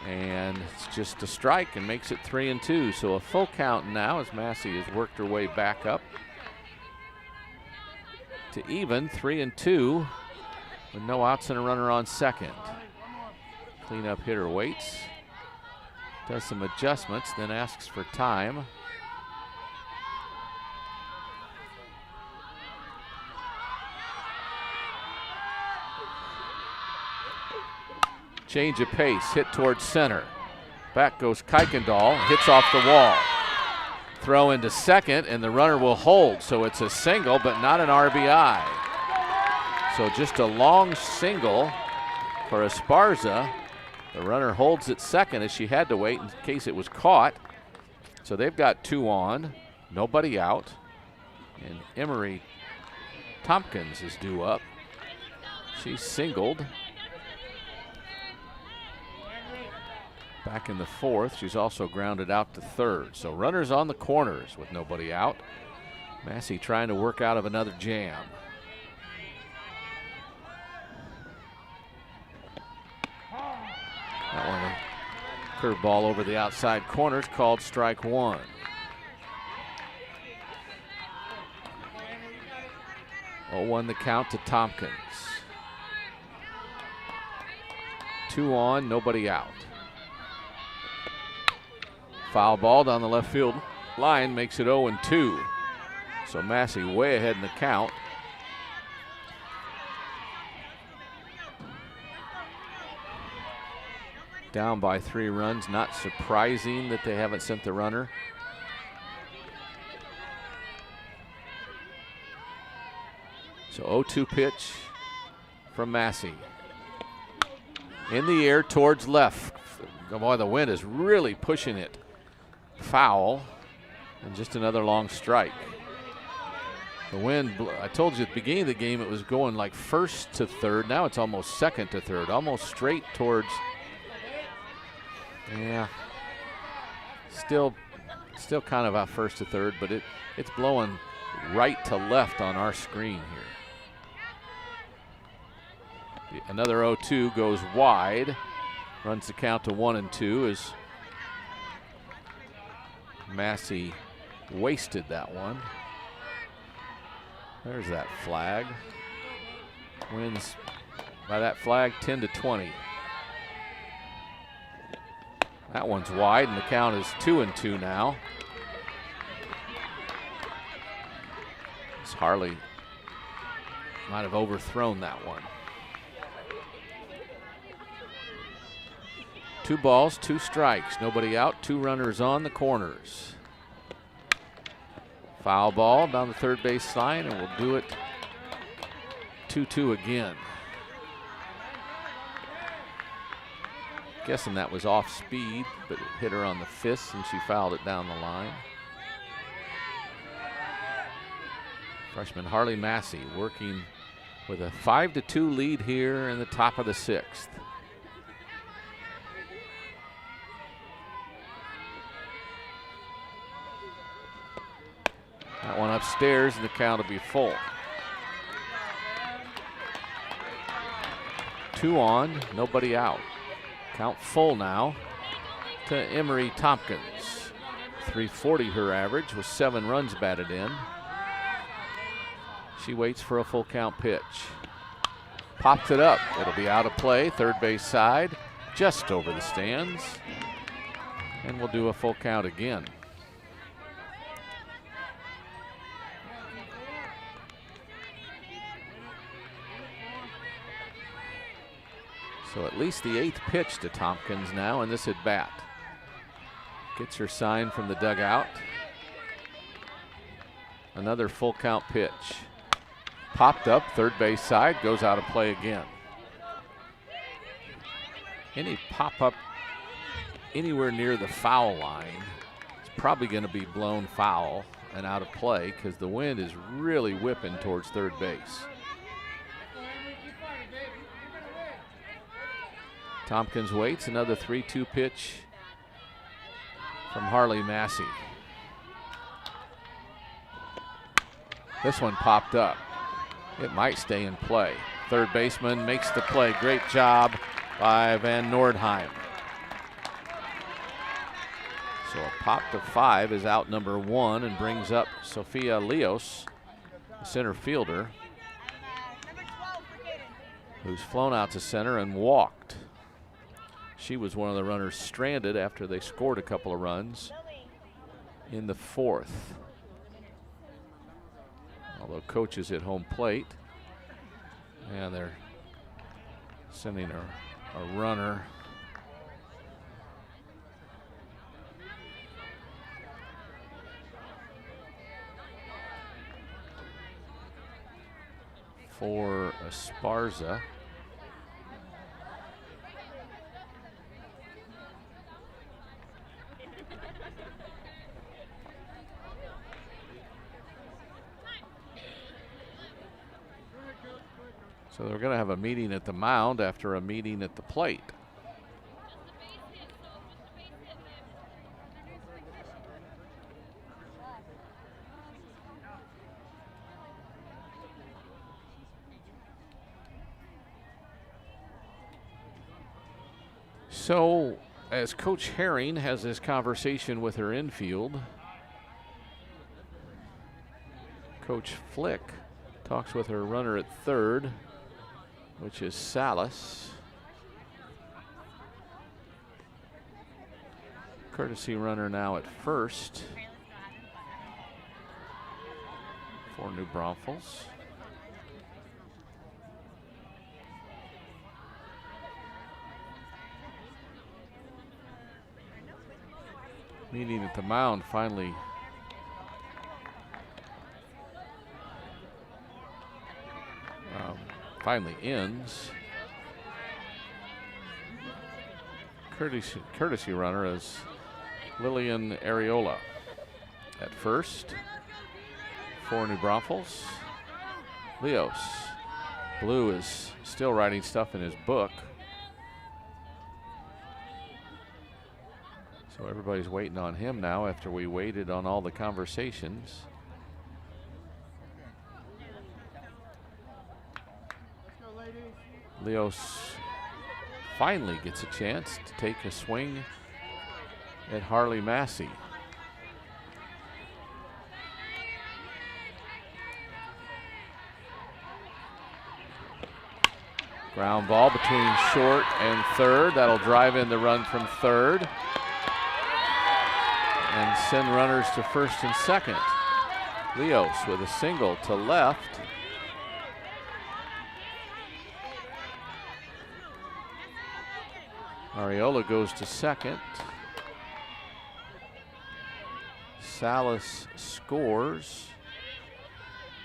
And it's just a strike and makes it 3-2. So a full count now as Massey has worked her way back up to even 3-2 with no outs and a runner on second. Cleanup hitter waits, does some adjustments, then asks for time. Change of pace, hit towards center. Back goes Kuykendall, hits off the wall. Throw into second, and the runner will hold. So it's a single, but not an RBI. So just a long single for Esparza. The runner holds at second as she had to wait in case it was caught. So they've got 2 on, nobody out. And Emery Tompkins is due up. She's singled. Back in the fourth, she's also grounded out to third. So runners on the corners with nobody out. Massey trying to work out of another jam. That one, a curveball over the outside corners, called strike 1. Oh, 1 the count to Tompkins. 2 on, nobody out. Foul ball down the left field line makes it 0-2. So Massey way ahead in the count. Down by 3 runs, not surprising that they haven't sent the runner. So 0-2 pitch from Massey. In the air towards left. Boy, the wind is really pushing it foul, and just another long strike. The wind, I told you at the beginning of the game it was going like first to third. Now it's almost second to third, almost straight towards, yeah, still kind of out first to third, but it's blowing right to left on our screen here. Another 0-2 goes wide, runs the count to 1-2 as Massey wasted that one. There's that flag. Wins by that flag 10-20. That one's wide, and the count is 2-2 now. As Harley might have overthrown that one. 2 balls, 2 strikes, nobody out, 2 runners on the corners. Foul ball down the third base line, and we'll do it 2-2 again. Guessing that was off speed, but it hit her on the fist and she fouled it down the line. Freshman Harley Massey working with a 5-2 lead here in the top of the 6th. That one upstairs, and the count will be full. 2 on, nobody out. Count full now to Emery Tompkins. .340 her average with 7 runs batted in. She waits for a full count pitch. Pops it up. It'll be out of play, third base side, just over the stands. And we'll do a full count again. So at least the 8th pitch to Tompkins now in this at bat. Gets her sign from the dugout. Another full count pitch. Popped up, third base side, goes out of play again. Any pop up anywhere near the foul line is probably going to be blown foul and out of play because the wind is really whipping towards third base. Tompkins waits, another 3-2 pitch from Harley Massey. This one popped up. It might stay in play. Third baseman makes the play. Great job by Van Nordheim. So a pop to 5 is out number 1 and brings up Sophia Leos, the center fielder, who's flown out to center and walked. She was one of the runners stranded after they scored a couple of runs in the 4th. Although coach is at home plate, and they're sending a runner. For Esparza. So they're going to have a meeting at the mound after a meeting at the plate. So as Coach Herring has this conversation with her infield, Coach Flick talks with her runner at third, which is Salas. Courtesy runner now at first for New Braunfels. Meeting at the mound finally ends. Courtesy runner is Lillian Areola at first for New Braunfels. Leos. Blue is still writing stuff in his book. So everybody's waiting on him now after we waited on all the conversations. Leos finally gets a chance to take a swing at Harley Massey. Ground ball between short and third. That'll drive in the run from third and send runners to first and second. Leos with a single to left. Ariola goes to second. Salas scores.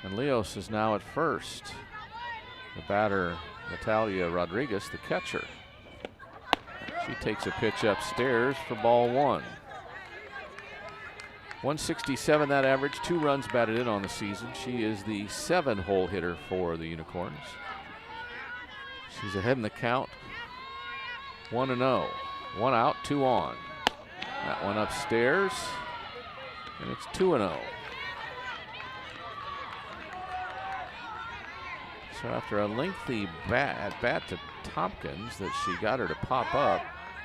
And Leos is now at first. The batter, Natalia Rodriguez, the catcher. She takes a pitch upstairs for ball one. 167 that average, 2 runs batted in on the season. She is the 7-hole hitter for the Unicorns. She's ahead in the count, 1-0. 1 out, 2 on. That one upstairs, and it's 2-0. So after a lengthy bat to Tompkins that she got her to pop up,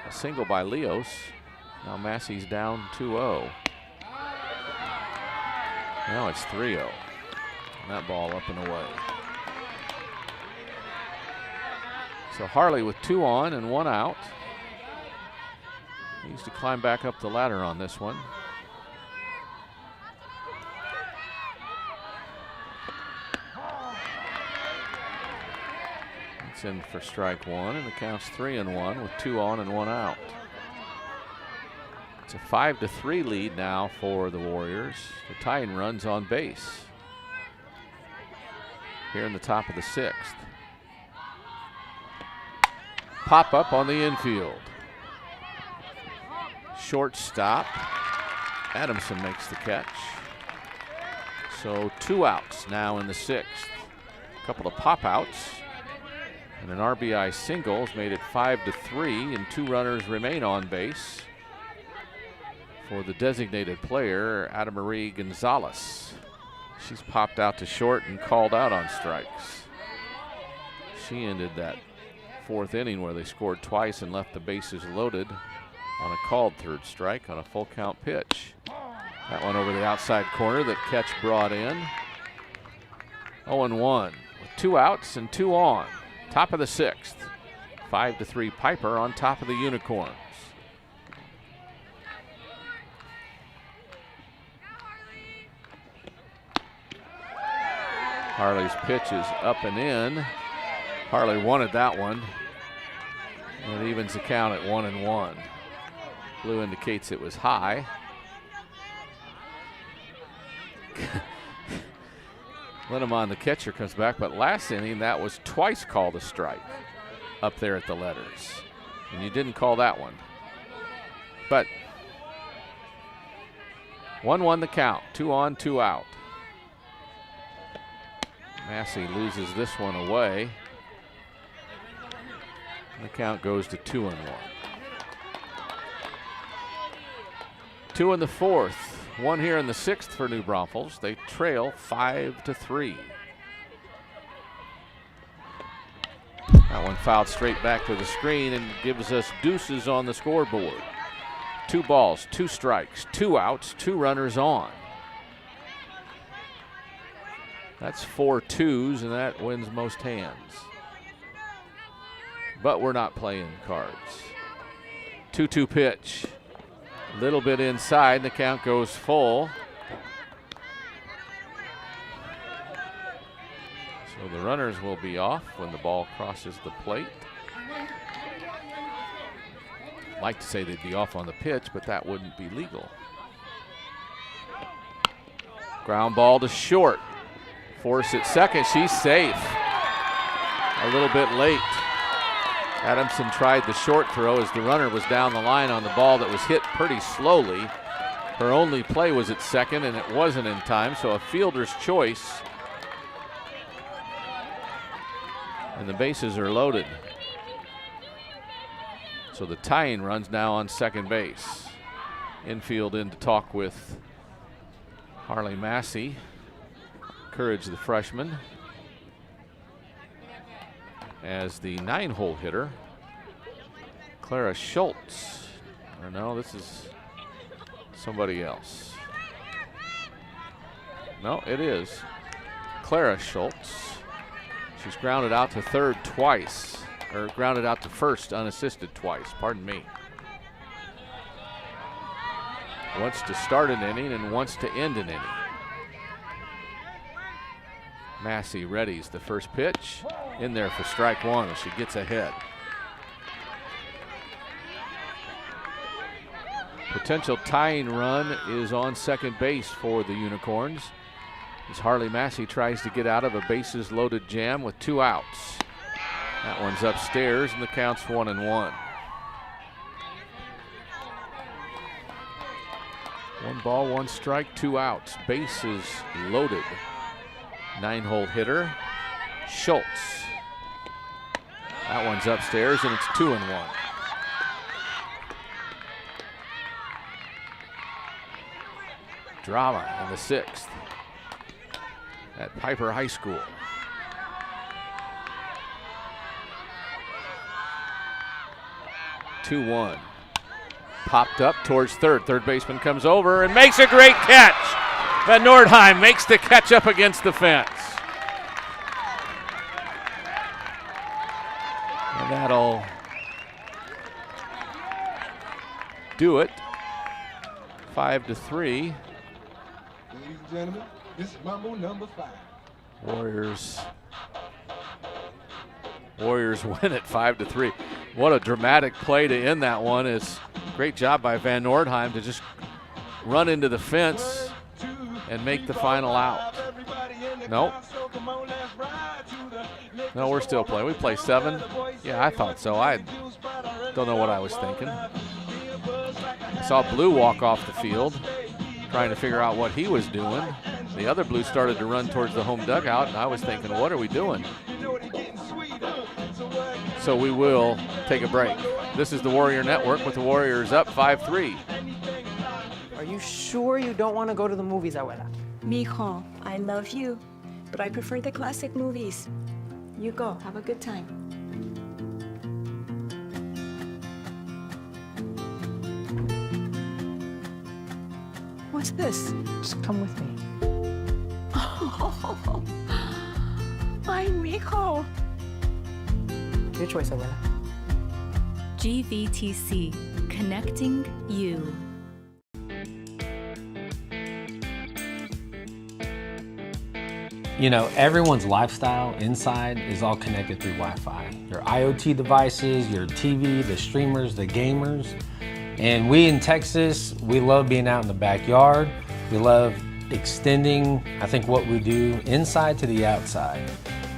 a single by Leos. Now Massey's down 2-0. Now it's 3-0. And that ball up and away. So Harley with 2 on and 1 out. Needs to climb back up the ladder on this one. It's in for strike one, and the count's 3-1 with 2 on and 1 out. It's a 5-3 lead now for the Warriors. The tying runs on base here in the top of the 6th. Pop up on the infield. Shortstop. Adamson makes the catch. So 2 outs now in the 6th. A couple of pop outs and an RBI single has made it 5-3, and 2 runners remain on base for the designated player, Adamarie Gonzalez. She's popped out to short and called out on strikes. She ended that 4th inning where they scored twice and left the bases loaded on a called 3rd strike on a full count pitch. That one over the outside corner, that catch brought in. 0-1 with 2 outs and 2 on. Top of the 6th. 5-3 Pieper on top of the Unicorns. Harley's pitch is up and in. Harley wanted that one. And it evens the count at 1-1. Blue indicates it was high. Linneman, the catcher, comes back, but last inning that was twice called a strike up there at the letters. And you didn't call that one. But 1-1 the count, 2 on, 2 out. Massey loses this one away. The count goes to 2-1. 2 in the 4th. 1 here in the 6th for New Braunfels. They trail 5-3. That one fouled straight back to the screen and gives us deuces on the scoreboard. 2 balls, 2 strikes, 2 outs, 2 runners on. That's 4 twos, and that wins most hands. But we're not playing cards. 2-2 pitch. A little bit inside, and the count goes full. So the runners will be off when the ball crosses the plate. I'd like to say they'd be off on the pitch, but that wouldn't be legal. Ground ball to short. Force at second, she's safe. A little bit late. Adamson tried the short throw as the runner was down the line on the ball that was hit pretty slowly. Her only play was at second, and it wasn't in time, so a fielder's choice. And the bases are loaded. So the tying run's now on second base. Infield in to talk with Harley Massey. Courage, the freshman, as the 9-hole hitter, Clara Schultz. Or no, this is somebody else. No, it is Clara Schultz. She's grounded out to third twice, or grounded out to first unassisted twice, pardon me. Wants to start an inning and wants to end an inning. Massey readies the first pitch. In there for strike one as she gets ahead. Potential tying run is on second base for the Unicorns as Harley Massey tries to get out of a bases loaded jam with 2 outs. That one's upstairs and the count's 1-1. 1 ball, 1 strike, 2 outs. Bases loaded. 9-hole hitter, Schultz. That one's upstairs and it's 2-1. Drama in the 6th at Pieper High School. Two-1. Popped up towards third. Third baseman comes over and makes a great catch. Van Nordheim makes the catch up against the fence. And that'll do it. 5-3. Ladies and gentlemen, this is Mambo number 5. Warriors win it 5-3. What a dramatic play to end that one. Is great job by Van Nordheim to just run into the fence and make the final out. Nope. No, we're still playing. We play 7. Yeah, I thought so. I don't know what I was thinking. I saw Blue walk off the field trying to figure out what he was doing. The other Blue started to run towards the home dugout, and I was thinking, what are we doing? So we will take a break. This is the Warrior Network with the Warriors up 5-3. Are you sure you don't want to go to the movies, Abuela? Mijo, I love you, but I prefer the classic movies. You go. Have a good time. What's this? Just come with me. Oh, ay, mijo. Your choice, Abuela. GVTC, connecting you. You know, everyone's lifestyle inside is all connected through Wi-Fi. Your IoT devices, your TV, the streamers, the gamers. And we in Texas, we love being out in the backyard. We love extending, I think, what we do inside to the outside.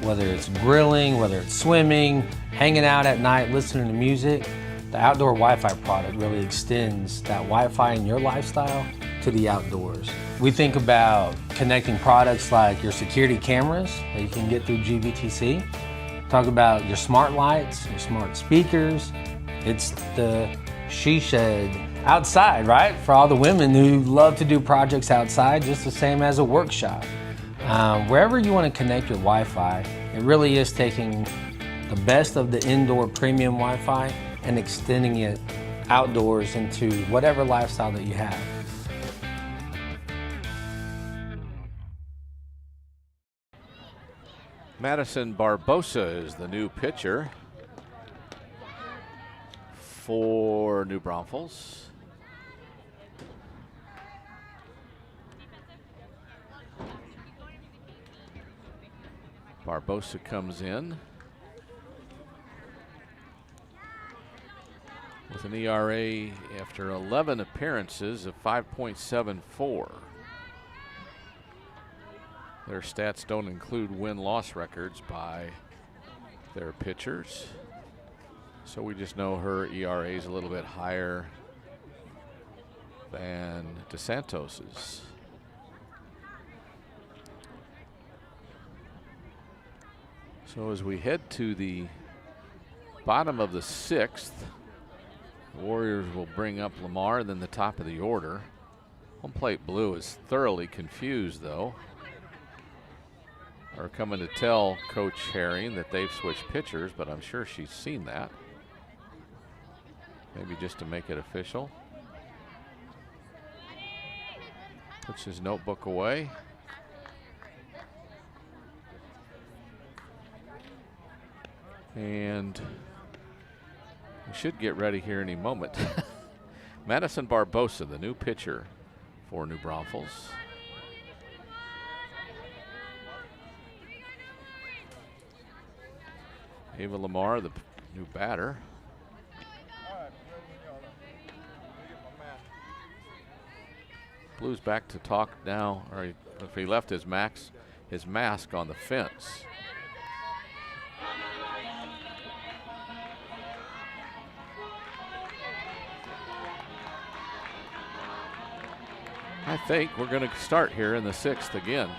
Whether it's grilling, whether it's swimming, hanging out at night, listening to music, the outdoor Wi-Fi product really extends that Wi-Fi in your lifestyle to the outdoors. We think about connecting products like your security cameras that you can get through GVTC. Talk about your smart lights, your smart speakers. It's the she shed outside, right? For all the women who love to do projects outside, just the same as a workshop. Wherever you want to connect your Wi-Fi, it really is taking the best of the indoor premium Wi-Fi and extending it outdoors into whatever lifestyle that you have. Madison Barbosa is the new pitcher for New Braunfels. Barbosa comes in with an ERA after 11 appearances of 5.74. Their stats don't include win-loss records by their pitchers. So we just know her ERA is a little bit higher than DeSantos's. So as we head to the bottom of the 6th, the Warriors will bring up Lamar, then the top of the order. Home plate blue is thoroughly confused, though. Are coming to tell Coach Herring that they've switched pitchers, but I'm sure she's seen that. Maybe just to make it official. Puts his notebook away. And we should get ready here any moment. Madison Barbosa, the new pitcher for New Braunfels. Ava Lamar, the new batter. Blues back to talk now, or if he left his mask on the fence. I think we're going to start here in the 6th again.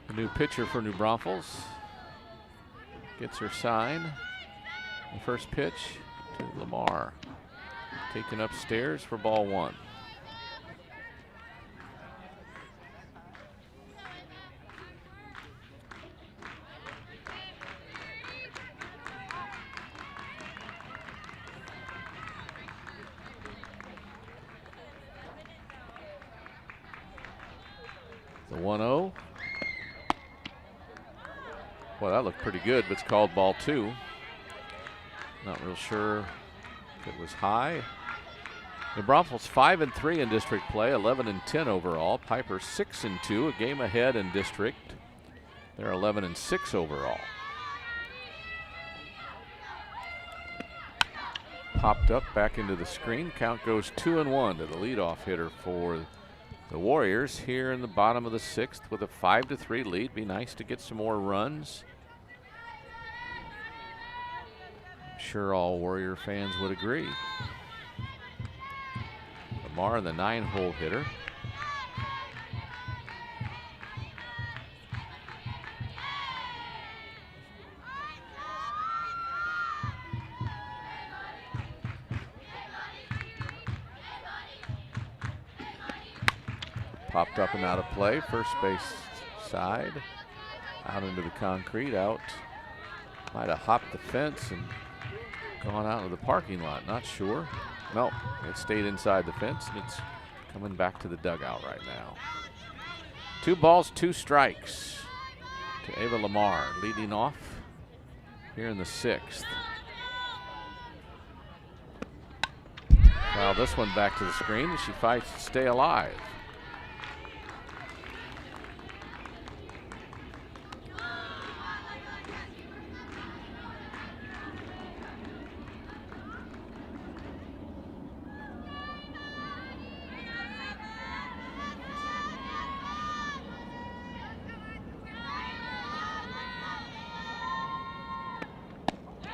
The new pitcher for New Braunfels gets her sign. The first pitch to Lamar. Taken upstairs for ball 1. The 1-0. Well, that looked pretty good, but it's called ball 2. Not real sure if it was high. New Braunfels 5-3 in district play, 11-10 overall. Pieper 6-2, a game ahead in district. They're 11-6 overall. Popped up back into the screen. Count goes 2-1 to the leadoff hitter for the Warriors here in the bottom of the 6th with a 5-3 lead. Be nice to get some more runs. I'm sure all Warrior fans would agree. Lamar, the 9-hole hitter. Popped up and out of play, first base side, out into the concrete, out. Might have hopped the fence and gone out of the parking lot, not sure. No, it stayed inside the fence and it's coming back to the dugout right now. 2 balls, 2 strikes to Ava Lamar, leading off here in the 6th. Well, this one back to the screen as she fights to stay alive.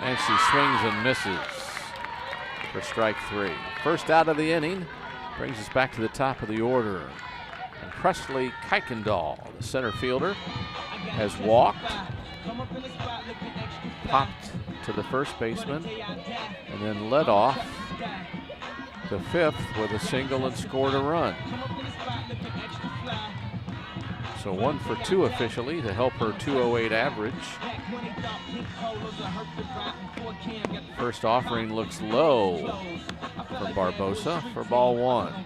And she swings and misses for strike 3. First out of the inning, brings us back to the top of the order. And Presley Kuykendall, the center fielder, has walked, popped to the first baseman, and then led off the 5th with a single and scored a run. So 1 for 2 officially to help her 208 average. First offering looks low from Barbosa for ball 1.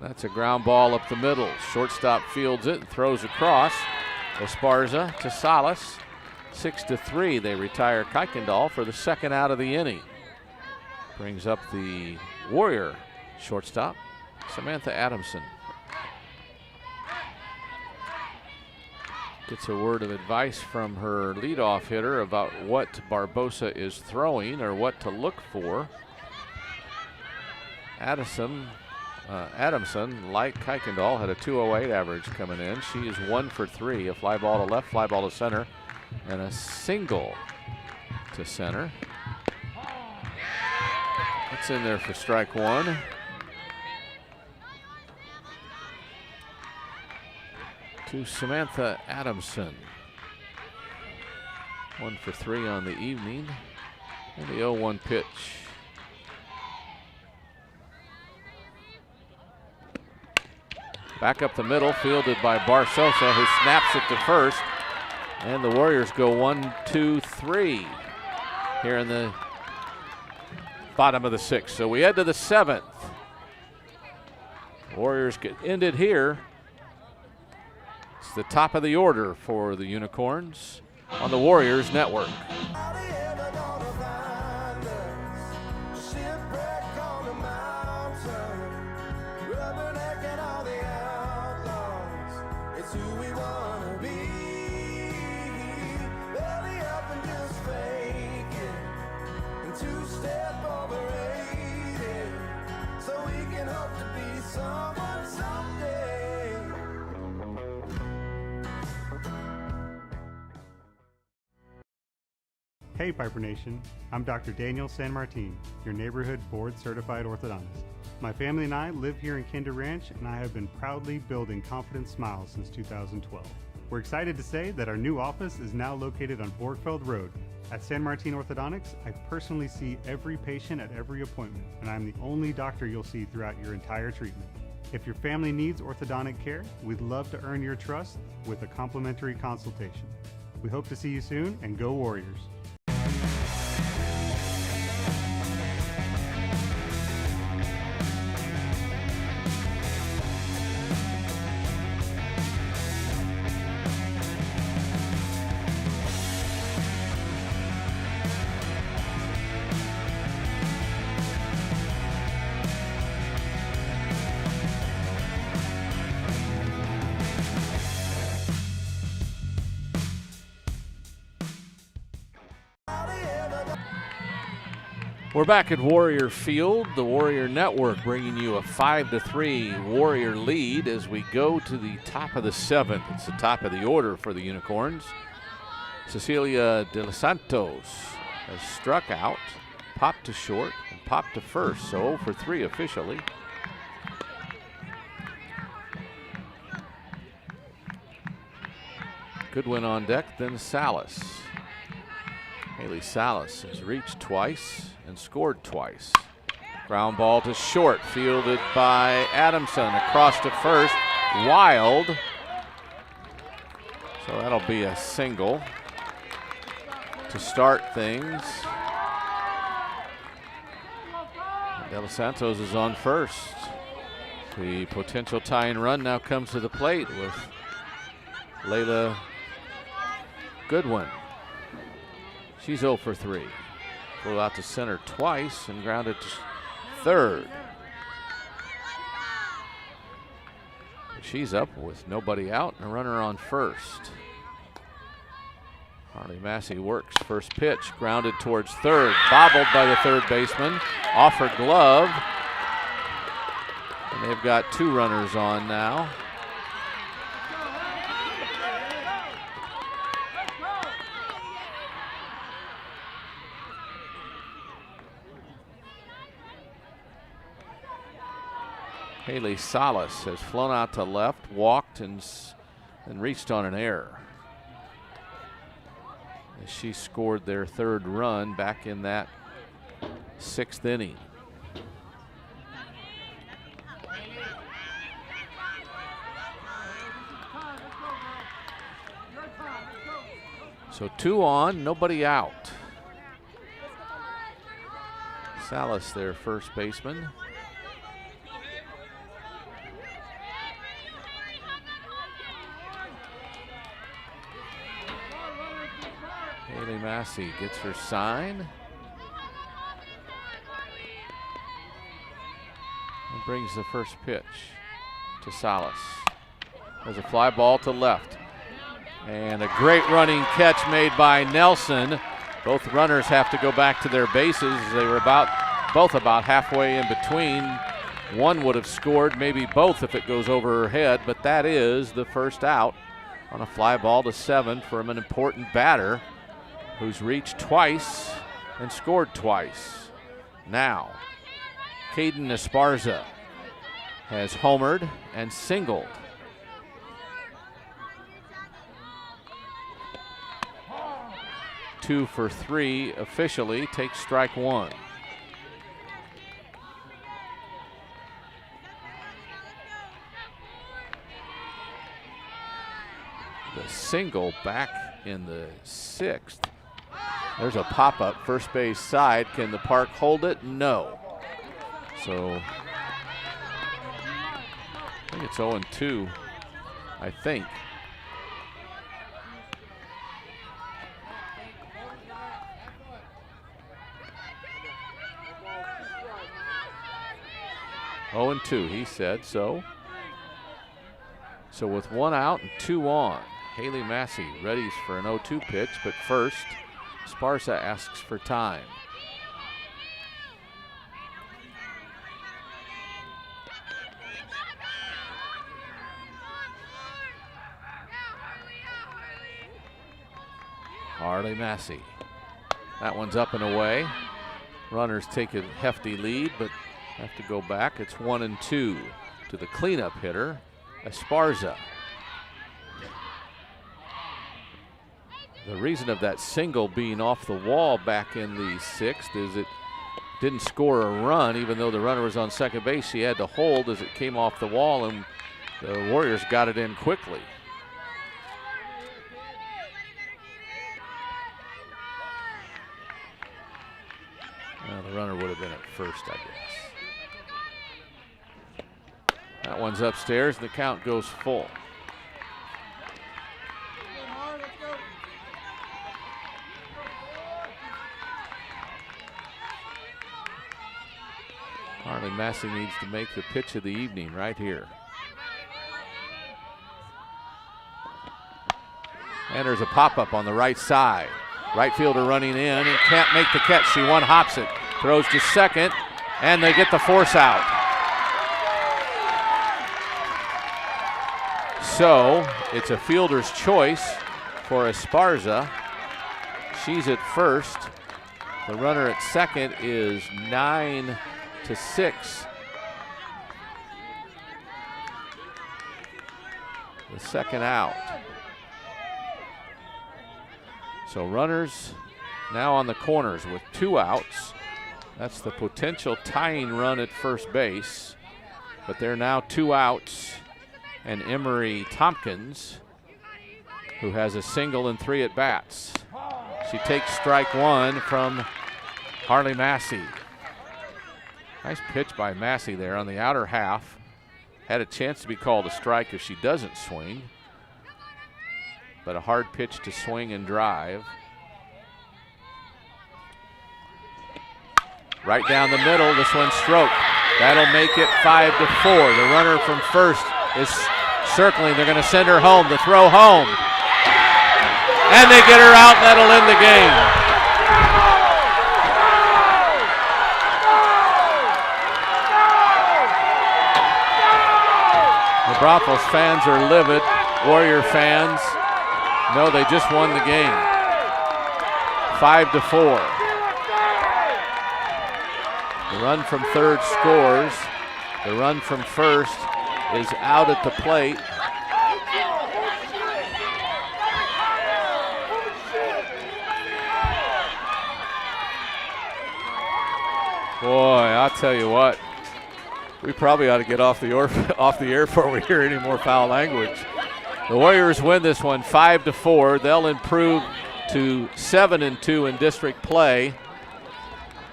That's a ground ball up the middle. Shortstop fields it and throws across. Esparza to Salas. 6-3. They retire Kuykendall for the 2nd out of the inning. Brings up the Warrior shortstop, Samantha Adamson. Gets a word of advice from her leadoff hitter about what Barbosa is throwing or what to look for. Adamson, like Kuykendall, had a 208 average coming in. She is 1 for 3. A fly ball to left, fly ball to center, and a single to center. That's in there for strike 1. To Samantha Adamson. 1 for 3 on the evening. And the 0-1 pitch. Back up the middle, fielded by Barbosa, who snaps it to first. And the Warriors go 1, 2, 3 here in the bottom of the 6th. So we head to the 7th. Warriors get ended here. It's the top of the order for the Unicorns on the Warriors Network. Hey Piper Nation, I'm Dr. Daniel San Martin, your neighborhood board certified orthodontist. My family and I live here in Kinder Ranch, and I have been proudly building confident smiles since 2012. We're excited to say that our new office is now located on Braunfels Road. At San Martin Orthodontics, I personally see every patient at every appointment, and I'm the only doctor you'll see throughout your entire treatment. If your family needs orthodontic care, we'd love to earn your trust with a complimentary consultation. We hope to see you soon, and go Warriors! We're back at Warrior Field, the Warrior Network bringing you a 5-3 Warrior lead as we go to the top of the 7th. It's the top of the order for the Unicorns. Cecilia De Los Santos has struck out, popped to short, and popped to first, so 0 for 3 officially. Goodwin on deck, then Salas. Haley Salas has reached twice and scored twice. Ground ball to short, fielded by Adamson across to first. Wild. So that'll be a single to start things. De Los Santos is on first. The potential tying run now comes to the plate with Layla Goodwin. She's 0 for 3. Flew out to center twice and grounded to third. She's up with nobody out and a runner on first. Harley Massey works first pitch, grounded towards third, bobbled by the third baseman, off her glove. And they've got 2 runners on now. Haley Salas has flown out to left, walked, and reached on an error. As she scored their 3rd run back in that 6th inning. So 2 on, nobody out. Salas, their first baseman. Haley Massey gets her sign. And brings the first pitch to Salas. There's a fly ball to left. And a great running catch made by Nelson. Both runners have to go back to their bases. They were both about halfway in between. One would have scored, maybe both if it goes over her head, but that is the first out on a fly ball to 7 from an important batter who's reached twice and scored twice. Now, Caden Esparza has homered and singled. Two for 3 officially, takes strike 1. The single back in the 6th. There's a pop-up first base side. Can the Park hold it? No. So I think it's 0-2, I think. Oh, and 2, he said so. So with 1 out and 2 on, Haley Massey readies for an 0-2 pitch, but first, Esparza asks for time. Harley Massey. That one's up and away. Runners take a hefty lead, but have to go back. It's 1-2 to the cleanup hitter, Esparza. The reason of that single being off the wall back in the 6th is it didn't score a run, even though the runner was on second base. She had to hold as it came off the wall, and the Warriors got it in quickly. Well, the runner would have been at first, I guess. That one's upstairs, and the count goes full. Harley Massey needs to make the pitch of the evening right here. And there's a pop-up on the right side. Right fielder running in and can't make the catch. She one-hops it, throws to second, and they get the force out. So it's a fielder's choice for Esparza. She's at first. The runner at second is 9-6. The second out. So runners now on the corners with 2 outs. That's the potential tying run at first base. But they're now 2 outs. And Emery Tompkins, who has a single and 3 at bats. She takes strike 1 from Harley Massey. Nice pitch by Massey there on the outer half. Had a chance to be called a strike if she doesn't swing. But a hard pitch to swing and drive. Right down the middle, this one's stroked. That'll make it 5-4. The runner from first is circling. They're going to send her home. The throw home. And they get her out, and that'll end the game. The Braunfels fans are livid. Warrior fans, no, they just won the game. 5-4. The run from third scores. The run from first is out at the plate. Boy, I'll tell you what. We probably ought to get off the air before we hear any more foul language. The Warriors win this one 5-4. They'll improve to 7-2 in district play.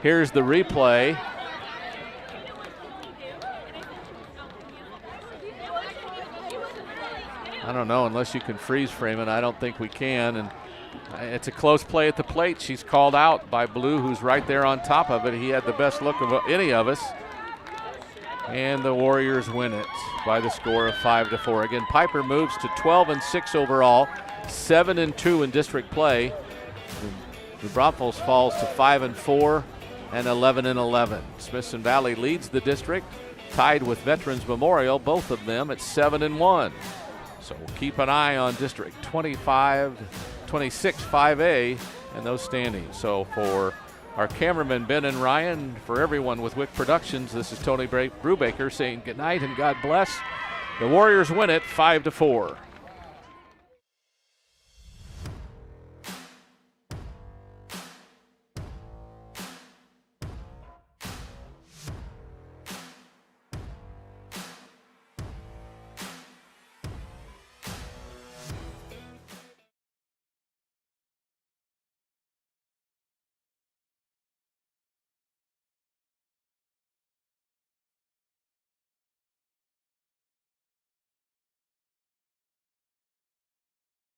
Here's the replay. I don't know, unless you can freeze frame it, I don't think we can. And it's a close play at the plate. She's called out by Blue, who's right there on top of it. He had the best look of any of us. And the Warriors win it by the score of 5-4. Again, Pieper moves to 12-6 overall, 7-2 in district play. The Braunfels falls to 5-4 and 11-11. Smithson Valley leads the district, tied with Veterans Memorial, both of them at 7-1. So we'll keep an eye on District 26 5A and those standings. So for our cameramen, Ben and Ryan, for everyone with Wick Productions, this is Tony Brubaker saying good night and God bless. The Warriors win it 5-4.